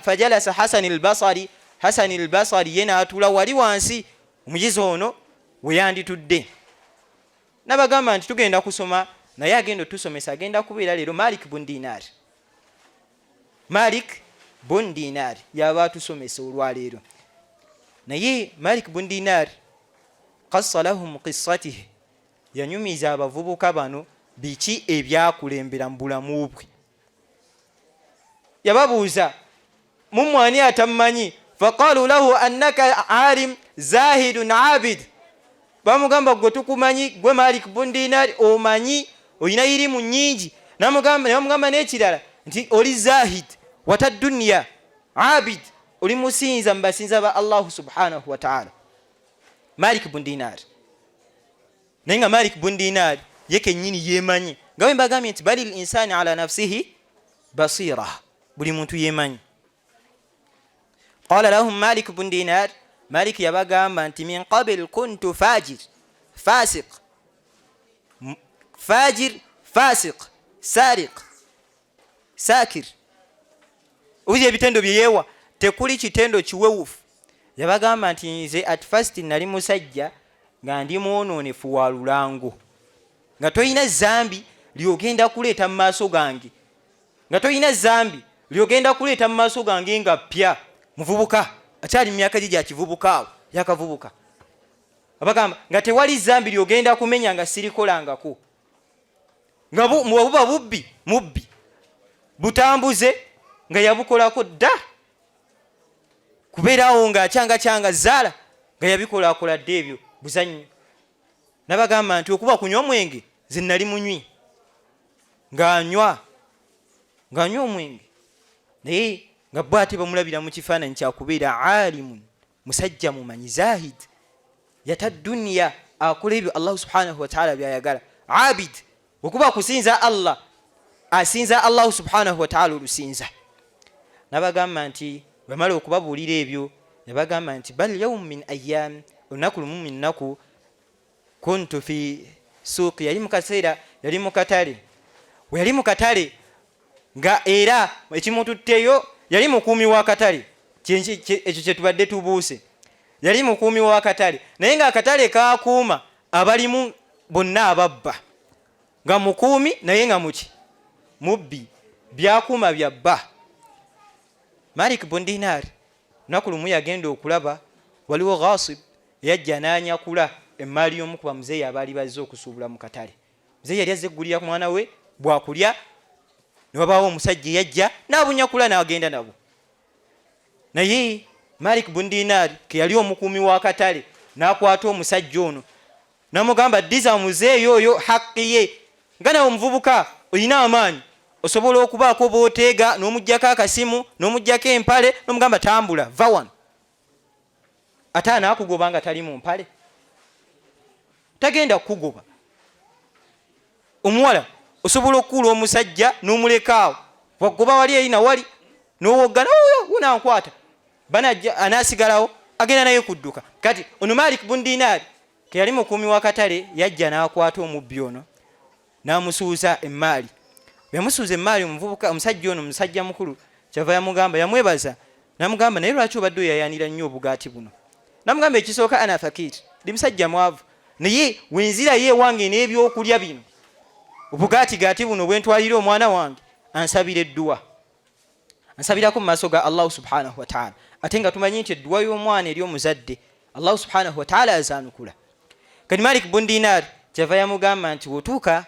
fajalasa Hasan al-Basri Hasan al-Basri ye n'atuula wali wansi omuyizi ono we yanditudde n'abagamba nti tugenda kusoma naye agenda otusomesa agenda kubeera leero Malik bun Dinar Malik bun Dinar yaba atusomesa olwaleero naye Malik bun Dinar qassa lahum qissatihi yanyumiza abavubuka bano biki ebyakulembera mu bulamu bwe yababuuza mumwani atammanyi faqalu lahu annaka alim zahidun abid bamugamba gwe tukumanyi gwe Malik bun Dinar omanyi oyina irimu nnyingi namugamba n'ekirala nti oli zahid wata dunya abid oli musinza mubasinza ba Allah subhanahu wa ta'ala Malik bun Dinar naye nga Malik bun Dinar ye kennyini yeemanyi nga bwe mbagambye nti bali linsani ala nafsihi basira buli muntu yeemanyi qala lahum Malik bun Dinar Malik yabagamba nti min qabl kuntu fajir fasiq sariq sakir uzi ebitendo byeyewa tekuli kitendo kiwewufu yabagamba nti nze at first nali musajja nga ndi mwononefu wa lulango nga toyina zambi lyogenda kuleeta mu maaso gange nga toyina zambi lyogenda kuleeta mu maaso gange nga pya muvubuka akyali mu myaka gye kivubuka awo yakavubuka abagamba nga tewali zambi lyogenda kumenya nga sirikolangako nga buba mubbi butambuze nga yabukolako dda kubeerawo nga acyanga zaala nga yabikolakola dde ebyo buzannyo nabagamba nti okuba kunywa omwenge ze nali munywi ng'anywa omwenge naye nga bwe ate bamulabira mu kifaananyi kyakubeera alimun musajja mumanyi zahid yata duniya akola ebyo Allah subhanahu wa ta'ala byayagala abid okuba kusinza Allah asinza Allah subhanahu wa ta'ala olusinza nabagamba nti bamala okubabuulira ebyo nabagamba nti bal yawm min ayyam olunaku lumu min nnaku kuntu fi suuqi yali mu kaseera yali mu katale we yali mu katale nga era ekimututteyo yali mukuumi wa katale ekyo kye tubadde tubuuse yali mukuumi wa katale naye nga akatale kakuuma abalimu bonna ababba nga mukuumi naye nga muki mubbi byakuuma byabba Malik bun Dinar naku lumu yagenda okulaba waliwo ghasib yajja n'anyakula emmaali y'omu ku bamuzeeyi abaali bazze okusuubula mu katale muzeeyi yali azze eggulira ku mwana we bwakulya ne wabaawo omusajja yajja n'abunyakula n'agenda nabo naye Malik bun Dinar ke yali omukuumi wa katale n'akwata omusajja ono n'amugamba ddiza muzeeyi oyo haqqi ye nga nawe omuvubuka olina amaanyi osobola okubaako booteega n'omuggyako akasimu n'omuggyako empale n'omugamba tambula va wano ate anaakugoba nga tali mu mpale tagenda kukugoba omuwala osobola okukuula omusajja n'omulekaawo wakugoba wali erina wali n'owoggana oyo unankwata banajja anaasigalawo agenda naye kudduka kati ono Malik bun Dinar ke yali mukuumi wa katale yajja n'akwata omubbi ono n'amusuuza emmaali yamusuuza emmaali omuvubuka omusajja ono musajja mukulu kyava yamugamba yamwebaza namugamba naye lwaki obadde oyayanira nnyo obugaati buno namugamba ekisooka ana fakir ndi musajja mwavu naye wenzira ye wange n'ebyokulya bino obugaati buno bwentwalira omwana wange ansabira edduwa ansabirako mu maaso ga Allah subhanahu wa ta'ala ate nga tumanyi nti edduwa y'omwana eri omuzadde Allah subhanahu wa ta'ala azaanukula kati Malik bun Dinar kyava yamugamba nti wotuuka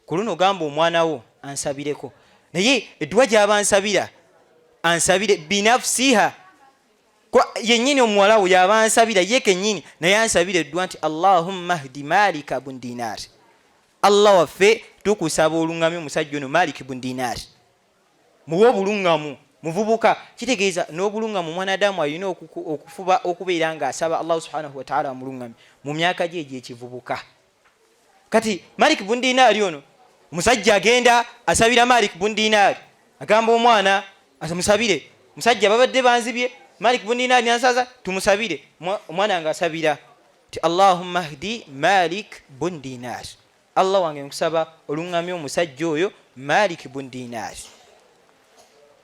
ku luno gamba omwana wo ansabireko. Naye edduwa gy'aba ansabire binafsiha, yennyini omuwala we yaba ansabira ye kennyini, naye ansabire eddwa nti Allahumma hdi Malika bun Dinar. Allah waffe tukusaba oluŋŋamya omusajja ono Malik bun Dinar, muwe obuluŋŋamu muvubuka. Kitegeeza n'obuluŋŋamu mwanadamu alina okufuba okubeera ng'asaba Allah subhanahu wa ta'ala amuluŋŋamye mu myaka gye egy'ekivubuka. Kati Malik bun Dinar ono omusajja agenda asabira Malik bun Dinar, agamba omwana amusabire. Musajja babadde banzibye, Malik bun Dinar nyansaza tumusabire, omwana nga asabira ti Allahumma hdi Malik bun Dinar, Allah wange nkusaba oluŋŋamya omusajja oyo Malik bun Dinar.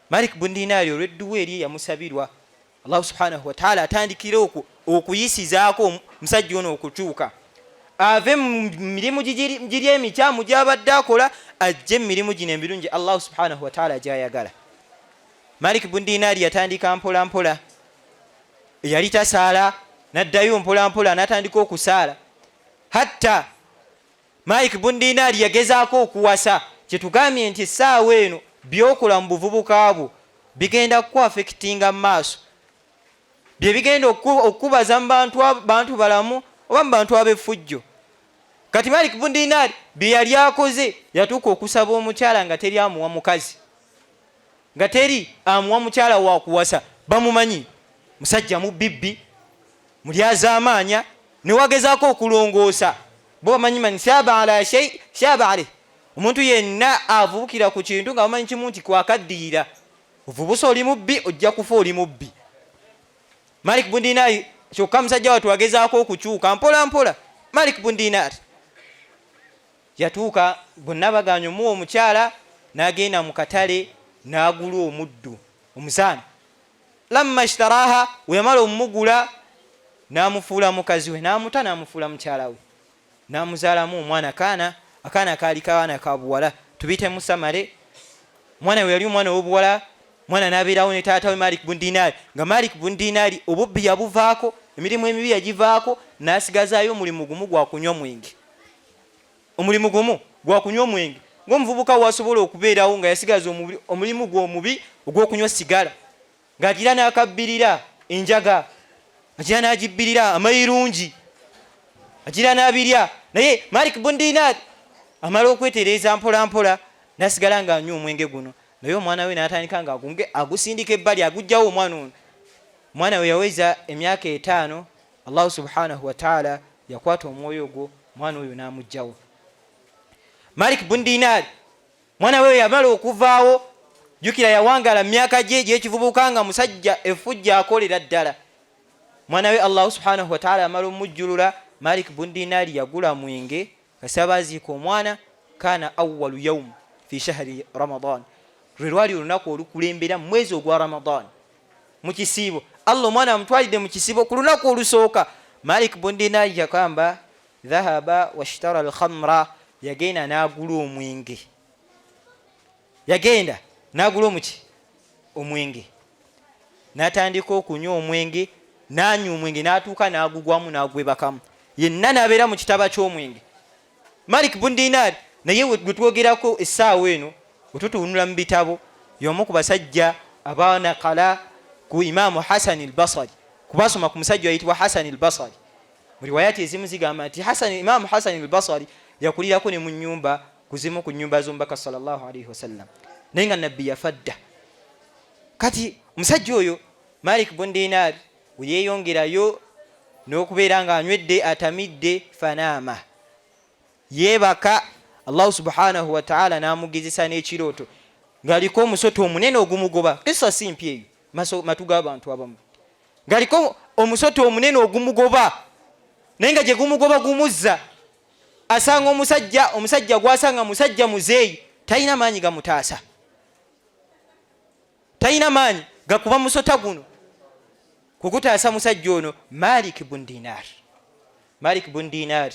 Malik bun Dinar olw'edduwa eri yamusabirwa, Allah subhanahu wa ta'ala atandikira okuyisizaako omusajja ono okukyuka, ave mu mirimu giri emikyamu gy'abadde akola, ajje mu mirimu gino ebirungi Allah subhanahu wa ta'ala gy'ayagala. Malik bun Dinar yatandika mpola mpola, yali tasaala n'addayo mpola mpola n'atandika okusaala, hatta Malik bun Dinar yagezaako okuwasa. Kyetugambye nti essaawa eno byokola mu buvubuka bwo bigenda kukwafekitinga mu maaso, bye bigenda okukubaza mu bantu balamu oba mu bantu ab'effujjo. Kati Malik bun Dinar bye yali akoze, yatuuka okusaba omukyala nga teri amuwa mukazi, nga teri amuwa mukyala wa kuwasa. Bamumanyi musajja mubibbi, mulyazaamaanya, ne wagezaako okulongoosa. Bo bamanyi mani shaba ala shay shaba ale, omuntu yenna avubukira ku kintu nga bamanyi kimu nti kwakaddiira, ovubusa oli mubbi ojja kufa oli mubbi. Malik bun Dinar kyokka musajja watu wagezaako okukyuka mpola mpola. Malik bun Dinar yatuuka bonna baganya omuwa omukyala, n'agenda mu katale n'agula omuddu omuzaana. Lamma ishtaraha, weyamala omugula n'amufuula mukazi we, n'amuta n'amufuula mukyala we, n'amuzaalamu omwana akaana kaali kaana ka buwala, tubite musamale. Mwana we yali omwana w'obuwala, mwana n'abeerawo ne taata we Malik bun Dinar, nga Malik bun Dinar obubbi yabuvaako, emirimu emibi yagivaako, n'asigazaayo omulimu gumu gwa kunywa mwenge. Omulimu gumu gwa kunywa mwenge. Ng'omuvubuka wasobola okubeerawo nga yasigaza omulimu gw'omubi ogw'okunywa sigala, ng'agira n'akabbirira enjaga, agira n'agibbirira amayirungi, agira n'abirya. Naye Malik bun Dinar amala okwetereeza mpola mpola, n'asigala ng'anywa omwenge guno. Naye omwana we n'atandika nga agusindika ebbali, agugjawo omwana ono. Omwana we yaweza emyaka 5, Allah subhanahu wa ta'ala yakwata omwoyo gwo, omwana oyo n'amugjawo. Malik bun Dinar mwana we yamala okuvaawo, jukira yawangala myaka gye gy'ekivubuka nga musajja effujja akolera ddala. Mwana we Allah subhanahu wa ta'ala amala omujjulula. Malik bun Dinar yagula mwenge, kasaba aziika omwana, kana awwalu yawm fi shahri Ramadan, lwe lwali olunaku olukulembera mu mwezi ogwa Ramadan mu kisiibo. Allah omwana amutwalidde mu kisiibo ku lunaku olusooka. Malik bun Dinar yakamba dhahaba washtara al-khamra, yagenda n'agula omwenge, yagenda n'agula omwenge, n'atandika okunywa omwenge, n'anywa omwenge, n'atuuka n'agugwamu n'agwebakamu, yenna n'abeera mu kitaba ky'omwenge. Malik bun Dinar naye gwe twogerako essaawa eno, wetutuunula mu bitabo, y'omu ku basajja abaanakala ku Imaamu Hasan al-Basri, kubasoma ku musajja ayitibwa Hasan al-Basri. Mu riwayati ezimu zigamba nti Imaamu Hasan al-Basri yakulirako ne mu nnyumba kuzimu ku nnyumba z'omubaka sallallahu alaihi wasallam, naye nga nabbi yafadda. Kati omusajja oyo Malik bun Dinar bwe yeeyongerayo n'okubeera ng'anywedde atamidde, fanaama, yeebaka. Allah subhanahu wa ta'ala n'amugezesa n'ekirooto ng'aliko omusota omunene ogumugoba. Kisa si mpya eyo matu g'abantu abamu, ng'aliko omusota omunene ogumugoba, naye nga gye gumugoba gumuzza. Asanga omusajja gw'asanga musajja muzeeyi, talina maanyi gamutaasa, talina maanyi gakuba musota guno kukutaasa musajja ono. Malik bun Dinar, Malik bun Dinar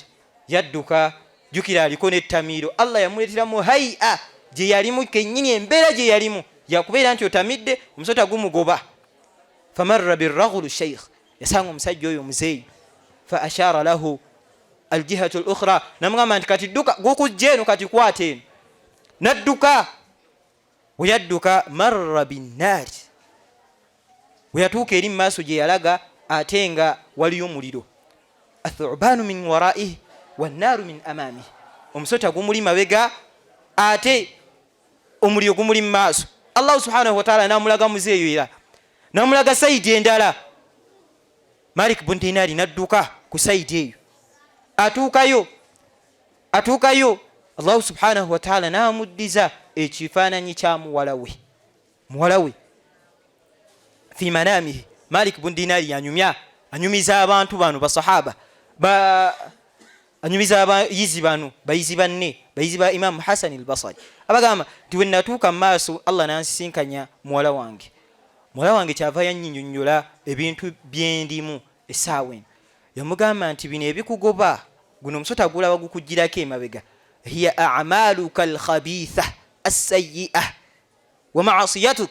yadduka, jukira aliko n'ettamiiro. Allah yamuleetera mu hai'a gye yalimu kennyini, embeera gye yalimu yakubeera nti otamidde, omusota gumugoba. Famarra birraghulu shaykh, yasanga omusajja oyo muzeeyi. Fa ashara lahu aljihatu al-ukhra, namugamba nti kati dduka gukujja eno, kati kwata eno. nadduka. Weyadduka marra binnaari, weyatuuka eri mumaaso gye yalaga ate nga waliyo omuliro. Athubaanu min waraihi wannaaru min amaamihi, omusota gumuli mabega ate omuliro gumuli mu maaso. Allahu subhanahu wa ta'ala namulaga muzeeyo era namulaga sayidi endala. Malik bun Dinaari nadduka ku sayidi eyo, atuukayo Allahu subhanahu wa ta'ala namuddiza ekifaananyi kya muwala we fi manamihi. Malik bun Dinaari anyumiza abantu bano basahaba, anyumiza abayizi bano, bayizi banne, bayizi ba Imam Hasan al-Basri, abagamba nti we natuuka mu maaso Allah nansisinkanya muwala wange kyava yannyonnyola ebintu byendimu essaawa eno. Yamugamba nti bino ebikugoba, guno omusota gulaba gukugirako emabega, hiya a'maluka al-khabitha as-sayyi'ah wa ma'asiyatuk,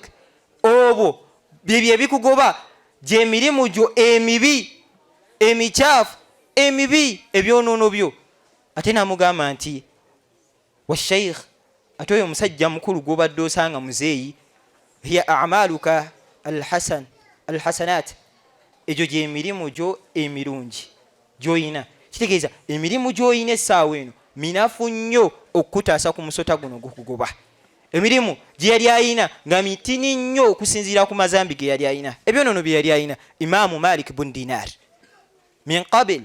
obwo byebyo ebikugoba gy'emirimu gyo emibi, emikyafu, emibi, ebyonoono byo. Ate namugamba nti washaykh, ate oyo omusajja mukulu gw'obadde osanga muzeeyi, hiya a'maluka alhasanat, egyo gy'emirimu gyo emirungi gy'oyina. Kitegeeza emirimu gy'oyina essaawa eno minafu nnyo okukutaasa ku musota guno gukugoba. Emirimu gye yali ayina nga mitini nnyo okusinziira ku mazambi ge yali ayina, ebyonoono bye yali ayina. Imaamu Malik bun Dinaar min qabil,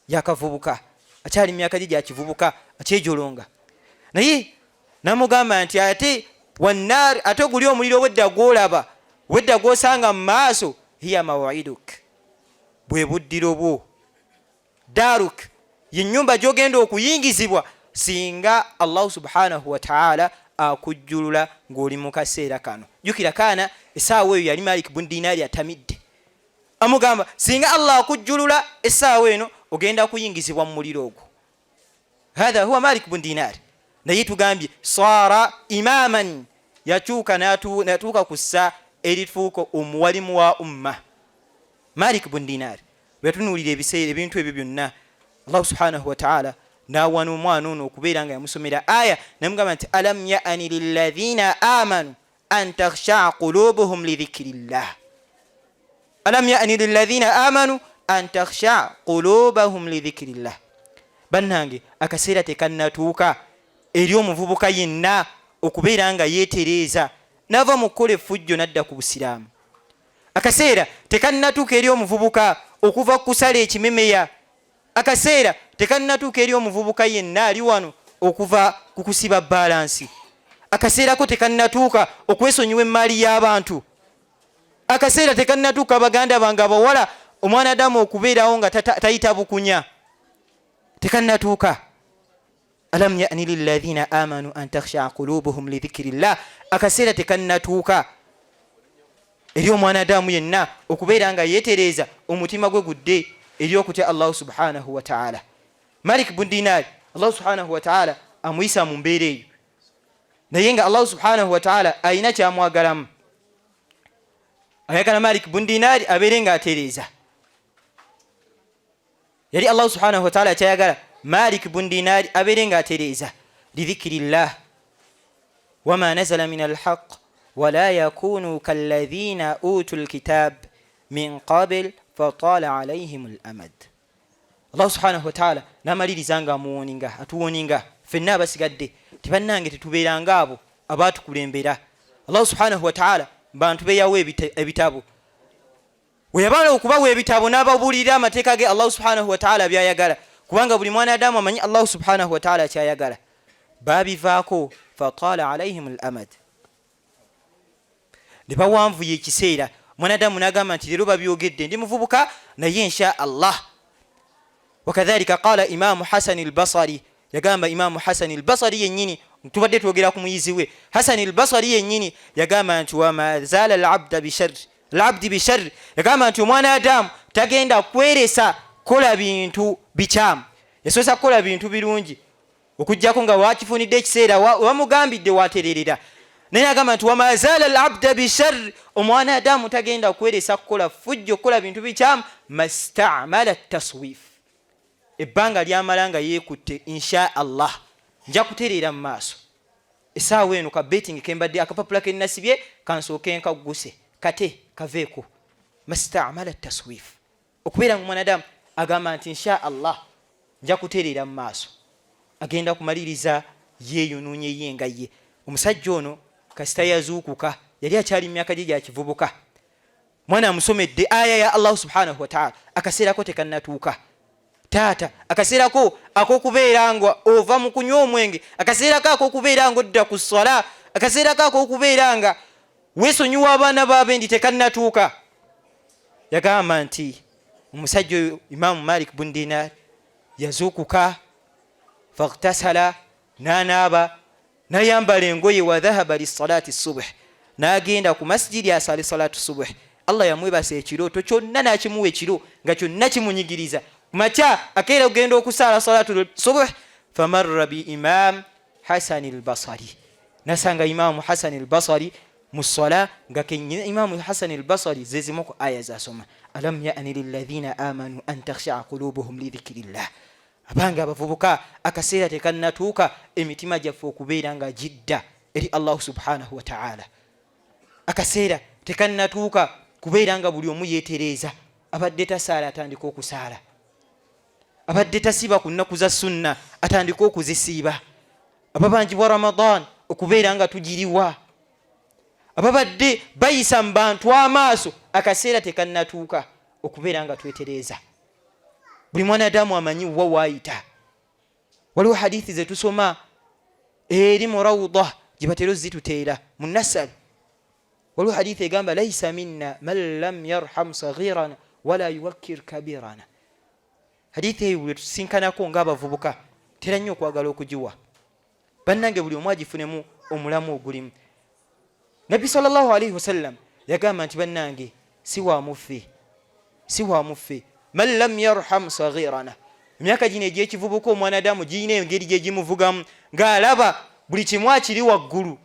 yakavubuka, akyali myaka gye gyakivubuka, akyejolonga, naye namugamba nti ate wannaar, ate guli omuliro wedda gwolaba, wedda gwosanga mu maaso, hiya maw'iduk, bwe buddiro bwo, daruk, ye nnyumba gy'ogenda okuyingizibwa singa Allahu subhanahu wa ta'ala akujjulula ng'oli mu kaseera kano. Jukira kaana essaawa eyo yali Malik bun Dinaari atamidde, amugamba singa Allah akujjulula essaawa eno ogenda kuyingizibwa mu muliro ogwo. Hatha huwa Malik bun Dinaari. Naye tugambye saara imaman, yakyuka natuuka ku ssa erituuka omuwalimu wa umma. Malik bun Dinaari bwetunuulira ebiseera ebintu ebyo byonna, Allah subhanahu wa ta'ala nawana omwana ono okubeera nga yamusomera aya, namugamba nti alam ya'ani lilladhina amanu an takhsha'a qulubuhum lidhikrillah. Alam ya'ani lilladhina amanu an takhsha'a qulubuhum lidhikrillah. Bannange akaseera tekannatuuka eri omuvubuka yenna okubeera nga yeetereeza nava mu kukola effujjo nadda ku busiraamu. Akaseera tekannatuuka eri omuvubuka okuva ku kusala ekimemeya. Akaseera tekannatuuka eri omuvubuka yenna ali wano okuva ku kusiba balansi. Akaseera ko tekannatuuka okwesonyiwa emmaali y'abantu. Akaseera tekannatuuka baganda bange abawala omwana Adamu okubeerawo nga tayita bukunya. Tekannatuuka. Alam ya'ni lilladhina amanu an takhsha'a qulubuhum lidhikrillah. Akaseera tekannatuuka eri omwana Adamu yenna okubeera nga yeetereeza omutima gwe gudde eri okutya Allah subhanahu wa ta'ala. Malik bun Dinaari Allah subhanahu wa ta'ala amuyisa mu mbeera eyo, naye nga Allah subhanahu wa ta'ala ayina kyamwagalamu. Ayagala Malik bun Dinaari abeere nga atereeza. Yali Allah subhanahu wa ta'ala kyayagala Malik bun Dinaari abeere nga atereeza lidhikrillah wama nazala min alhaq wala yakunu kalladhina utul kitab min qabl fatala alayhim al-amad. Allah subhanahu wa ta'ala namaliriza nga amuwoninga, atuwoninga ffenna abasigadde tibannange tetubeeranga abo abaatukulembera. Allah subhanahu wa ta'ala bantu beyawo ebitabo, weyabala okubawa ebitabo n'ababuulirira amateeka ge Allah subhanahu wa ta'ala byayagala, kubanga buli mwana Adamu amanyi Allah subhanahu wa ta'ala kyayagala. Babivaako fatala alayhim al-amad, ne bawanvuya ekiseera. Mwana Adamu n'agamba nti leero babyogedde ndi muvubuka naye insha Allah. Wakadhalika qala Imamu Hasan al-Basri, yagamba Imamu Hasan al-Basri yennyini, tubadde twogera ku muyizi we Hasan al-Basri yennyini yagamba nti wama zala al-abdi bisharr, yagamba nti omwana Adamu tagenda kweresa kola bintu bikyamu, yasosa kola bintu birungi okujjako nga wakifunidde ekiseera wamugambidde watererera. Naye agamba nti wama zala al-abda bisharr, omwana Adamu tagenda kweresa kukola fujjo kola bintu bikyamu mastamala taswif, ebbanga lyamala nga yeekutte insha Allah nja kutereera mu maaso. essaawa eno ka betting kembadde akapapula ke nasibye kansooke nkaguse kate kaveeko mastamala taswif okubeera nga mwanadamu agamba nti insha Allah nja kutereera mu maaso agenda kumaliriza yeeyonoonye ye nga ye. Omusajja ono kasita yazuukuka yali akyali mu myaka gye gya kivubuka, mwana amusomedde aya ya Allah subhanahu wa ta'ala, akaseerako tekannatuuka. Taata akaseerako ak'okubeera nga ova mu kunywa omwenge, akaseerako ak'okubeera nga odda ku ssala, akaseerako ak'okubeera nga weesonyiwa abaana b'abendi tekannatuuka. Yagamba nti omusajja oyo Imaamu Malik bun Dinar yazuukuka faghtasala, n'anaaba n'ayambala engoye, wa dhahaba lissalati subh, n'agenda ku masjidi asali salatu subh. Allah yamwebasa ekirooto kyonna n'akimuwa ekiro nga kyonna kimunyigiriza. Makya akeera ogenda okusaala salatu subh, famarra bi Imam Hasan al-Basri, nasanga Imaamu Hasan al-Basri mu ssala nga kenyina Imaamu Hasan al-Basri zezimu ku aya zasoma, alam ya'ni lilladhina amanu an takhsha'a qulubuhum li dhikrillah. Abanga abavubuka akaseera tekannatuuka emitima gyaffe okubeera nga jidda eri Allah subhanahu wa ta'ala. Akaseera tekannatuuka kubeera nga buli omu yeetereeza, abadde tasaala atandika okusaala, abadde tasiba ku nnaku za sunna atandika okuzisiiba, ababanjibwa Ramadan okubeera nga tugiriwa, ababadde bayisa mu bantu amaaso akaseera tekannatuuka okubeera nga twetereeza. Buli mwanadamu amanyi wa waayita. Waliwo hadithi ze tusoma eri mu rawda gye batera zituteera mu nasal. Waliwo hadithi egamba laisa minna man lam yarham saghirana wala yuwakkir kabirana. Hadithi eyo bwe tusinkanako ng'abavubuka tera nnyo okwagala okugiwa. Bannange buli omu agifunemu omulamu ogulimu. Nabbi sallallahu alaihi wasallam yagamba nti bannange si wa muffe man lam yarham saghirana. Emyaka gino egy'ekivubuka omwanadamu giyina engeri gye gimuvugamu, ng'alaba buli kimu akiri waggulu,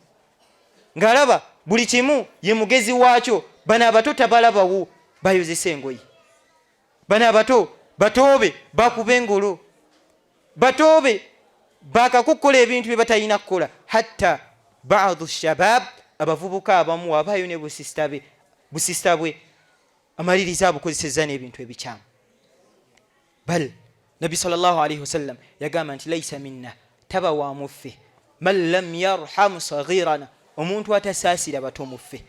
ng'alaba buli kimu ye mugezi waakyo. Bano abato tabalabawo bayozesa engoyi, bano abato batoobe bakuba engolo, batoobe bakakukkola ebintu bye batalina kukola. Hatta baadhu shabab, abavubuka abamu wabaayo ne busista bwe amaliriza abukozeseza n'ebintu ebikyamu. Bal Nabi sallallahu alaihi wasallam yagamba nti laisa minna, taba wa muffe, man lam yarham saghirana, omuntu atasaasira bato muffe.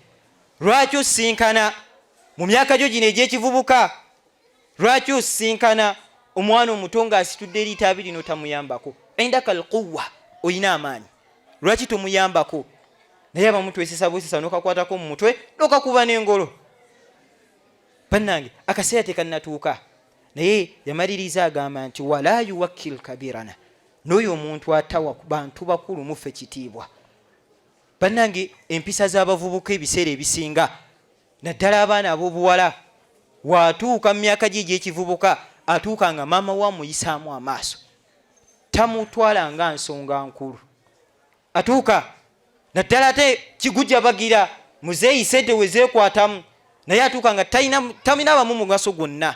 Lwaki osinkana mu myaka gyo gino egy'ekivubuka, lwaki osinkana omwana omuto ng'asitudde eritaabi lino tamuyambako? Indaka alquwa, oyina amaanyi, lwaki tomuyambako? Naye abamu twesesa bwesesa n'okakwatako mu mutwe n'okakuba n'engolo. Bannange akaseera tekannatuuka, naye yamaliriza agamba nti wala yuwakkil kabirana, n'oyo omuntu atawa ku bantu bakulu muffe kitiibwa. Bannange empisa z'abavubuka ebiseera ebisinga, naddala abaana ab'obuwala, watuuka mu myaka gye egy'ekivubuka atuuka nga maama wa muyisaamu amaaso, tamutwala nga nsonga nkulu. Atuuka naddala ate kigujja bagira muzeeyi sente we zeekwatamu, naye atuuka nga tamina abamu mugaso gwonna.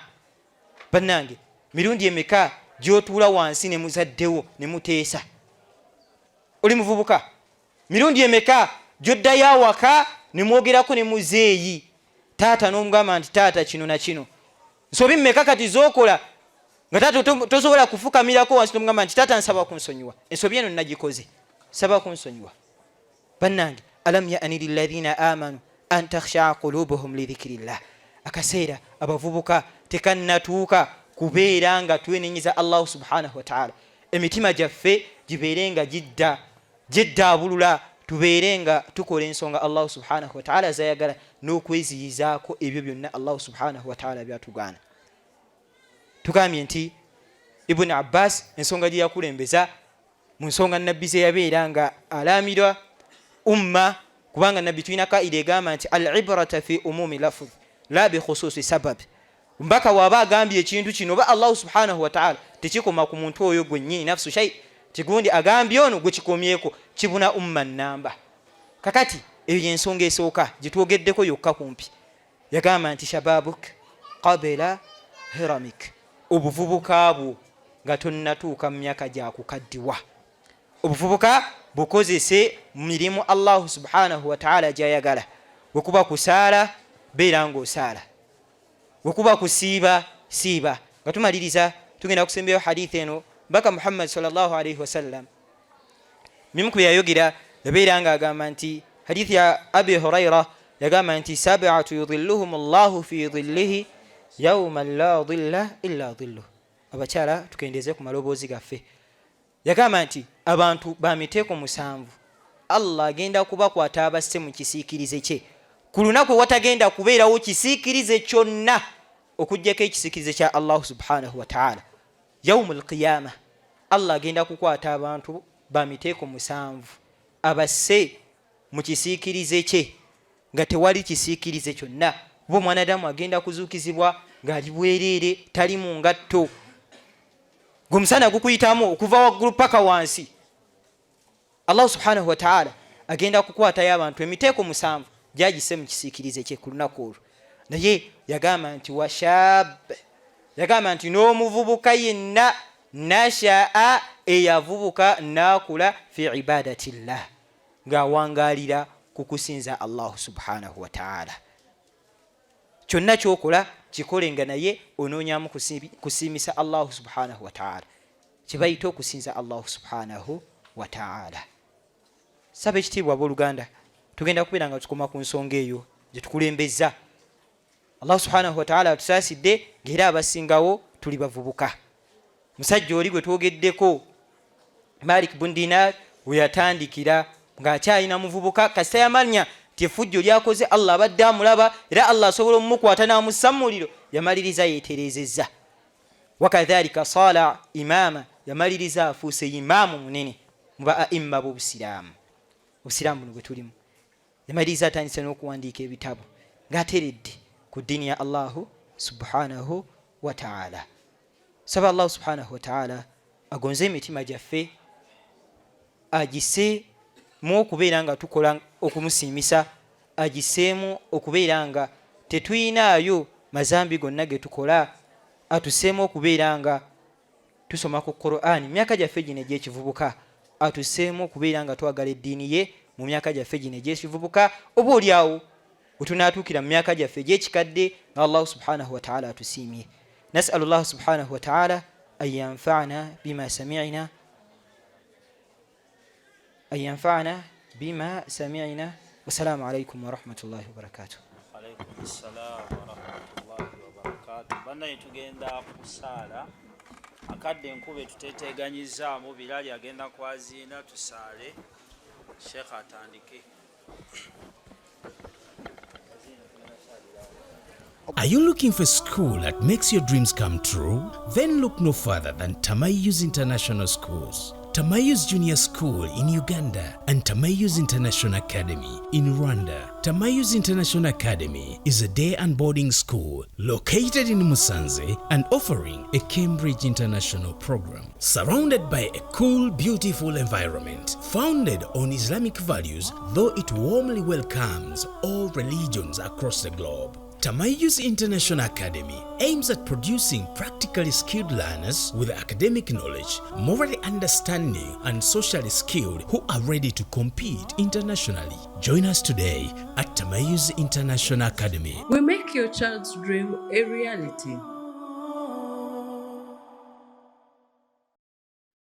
Bannange mirundi emeka gy'otuula wansi ne muzaddewo ne muteesa? Oli muvubuka, mirundi emeka gy'oddayo awaka ne mwogerako ne muzeeyi taata n'omugamba nti taata kino na kino? Nsobi mmeka kati z'okola nga taata tosobola kufukamirako wansi n'omugamba nti taata nsaba kunsonyiwa? Ensobi eno nagikoze, saba kunsonyiwa. Bannange alam ya'ni lilladhina amanu an takhsha'a qulubuhum li dhikrillah. Akaseera abavubuka tekannatuuka kubeera nga twenenyeza Allah subhanahu wa ta'ala, emitima gyaffe gibeere nga giddaabulula, tubeere nga tukola ensonga Allah subhanahu wa ta'ala zayagala, n'okweziyizaako ebyo byonna Allah subhanahu wa ta'ala byatugaana. Tugambye nti Ibn Abbas ensonga gye yakulembeza mu nsonga nabbi ze yabeera nga alaamira umma, kubanga nabbi tulina kaida egamba nti al-ibrata fi umumi lafz la bi khususi sabab. Mbaka waba agambye ekintu kino ba Allah subhanahu wa ta'ala tekikoma ku muntu oyo gwennyini nafsu shay, tigundi agambye ono gwe kikomyeko kibuna umma namba. Kakati eyo yensonga esooka gitwogeddeko yokka kumpi. Yagamba nti shababuk qabla hiramik, obuvubuka bwo nga tonnatuuka mu myaka gya kukaddiwa. obuvubuka bukozese mu mirimu Allahu subhanahu wa ta'ala gyayagala. Wekuba kusaala beera ng'osaala, wekuba kusiiba siiba. Nga tumaliriza tugenda kusembayo hadithi eno, baka Muhammad sallallahu alayhi wasallam mimu ku byayogera yabeera ng'agamba nti, hadithi ya Abi Hurayra yagamba nti, sab'atu yudhilluhum Allahu fi dhillihi yawman la dhilla illa dhilluh. Abakyala tukendeze ku maloboozi gaffe. Yagamba nti abantu ba miteeko 7 Allah agenda kubakwata abasse mu kisiikirize kye ku lunaku watagenda kubeerawo kisiikirize kyonna okuggyako ekisiikirize kya Allah subhanahu wa ta'ala. Yawmul qiyamah Allah agenda kukwata abantu ba miteeko 7 abasse mu kisiikirize kye nga tewali kisiikirize kyonna. Bo mwanadamu agenda kuzuukizibwa ng'ali bwereere, tali mu ngatto, gumusana gukuyitamu okuva waggulu paka wansi. Allah subhanahu wa ta'ala agenda kukwatayo abantu emiteeko 7 gyagise mu kisiikirize kye ku lunaku olwo. Naye yagamba nti washab, yagamba nti n'omuvubuka yenna nasha'a eyavubuka nakula fi ibadatillah, ng'awangalira ku kusinza Allah subhanahu wa ta'ala. Kyonna kyokola kikolenga naye onoonyamu kusiimisa Allah subhanahu wa ta'ala, kibayita okusinza Allah subhanahu wa ta'ala. Saba ekitiibwa abooluganda, tugenda kubeera nga tukoma ku nsonga eyo gye tukulembeza. Allah subhanahu wa ta'ala atusaasidde ng'era abasingawo tuli bavubuka. Musajja oli gwe twogeddeko, Malik bun Dinar, we yatandikira ng'akyalina muvubuka kasita yamanya nti effujjo lyakoze Allah abadde amulaba era Allah asobola omumukwata n'amussa mu muliro, yamaliriza yeeterezezza. Wakadhalika sala imama, yamaliriza afuuse imaamu munene mu ba aimma b'Obusiraamu. Obusiraamu buno bwe tulimu, yamaliriza atandise n'okuwandiika ebitabo ng'ateredde ku ddiini ya Allahu subhanahu wa ta'ala. Saba Allah subhanahu wa ta'ala agonze emitima gyaffe, agiseemu okubeera nga tukola okumusiimisa, agiseemu okubeera nga tetuyinaayo mazambi gonna ge tukola, atuseemu okubeera nga tusoma ku Qur'an myaka gyaffe gino egy'ekivubuka, atuseemu okubeera nga twagala eddiini ye mu myaka gyaffe gino egy'ekivubuka. Oba oliawo wetunaatuukira mu myaka gyaffe egy'ekikadde nga Allah subhanahu wa ta'ala atusiimye. Nas'alu Allah subhanahu wa ta'ala an yanfa'ana bima sami'na Wassalamu alaikum wa rahmatullahi wa barakatuh. Alaikum assalam wa rahmatullahi wa barakatuh. Bannaye tugenda kusaala akadde enkube tuteteganyizaamu Bilali agenda kwaziina tusaale. Sheikh atandike. Are you looking for a school that makes your dreams come true? Then look no further than Tamayus International Schools. Tamayus Junior School in Uganda and Tamayus International Academy in Rwanda. Tamayus International Academy is a day and boarding school located in Musanze and offering a Cambridge International program. Surrounded by a cool, beautiful environment, founded on Islamic values, though it warmly welcomes all religions across the globe. Tamayus International Academy aims at producing practically skilled learners with academic knowledge, morally understanding, and socially skilled who are ready to compete internationally. Join us today at Tamayus International Academy. We make your child's dream a reality.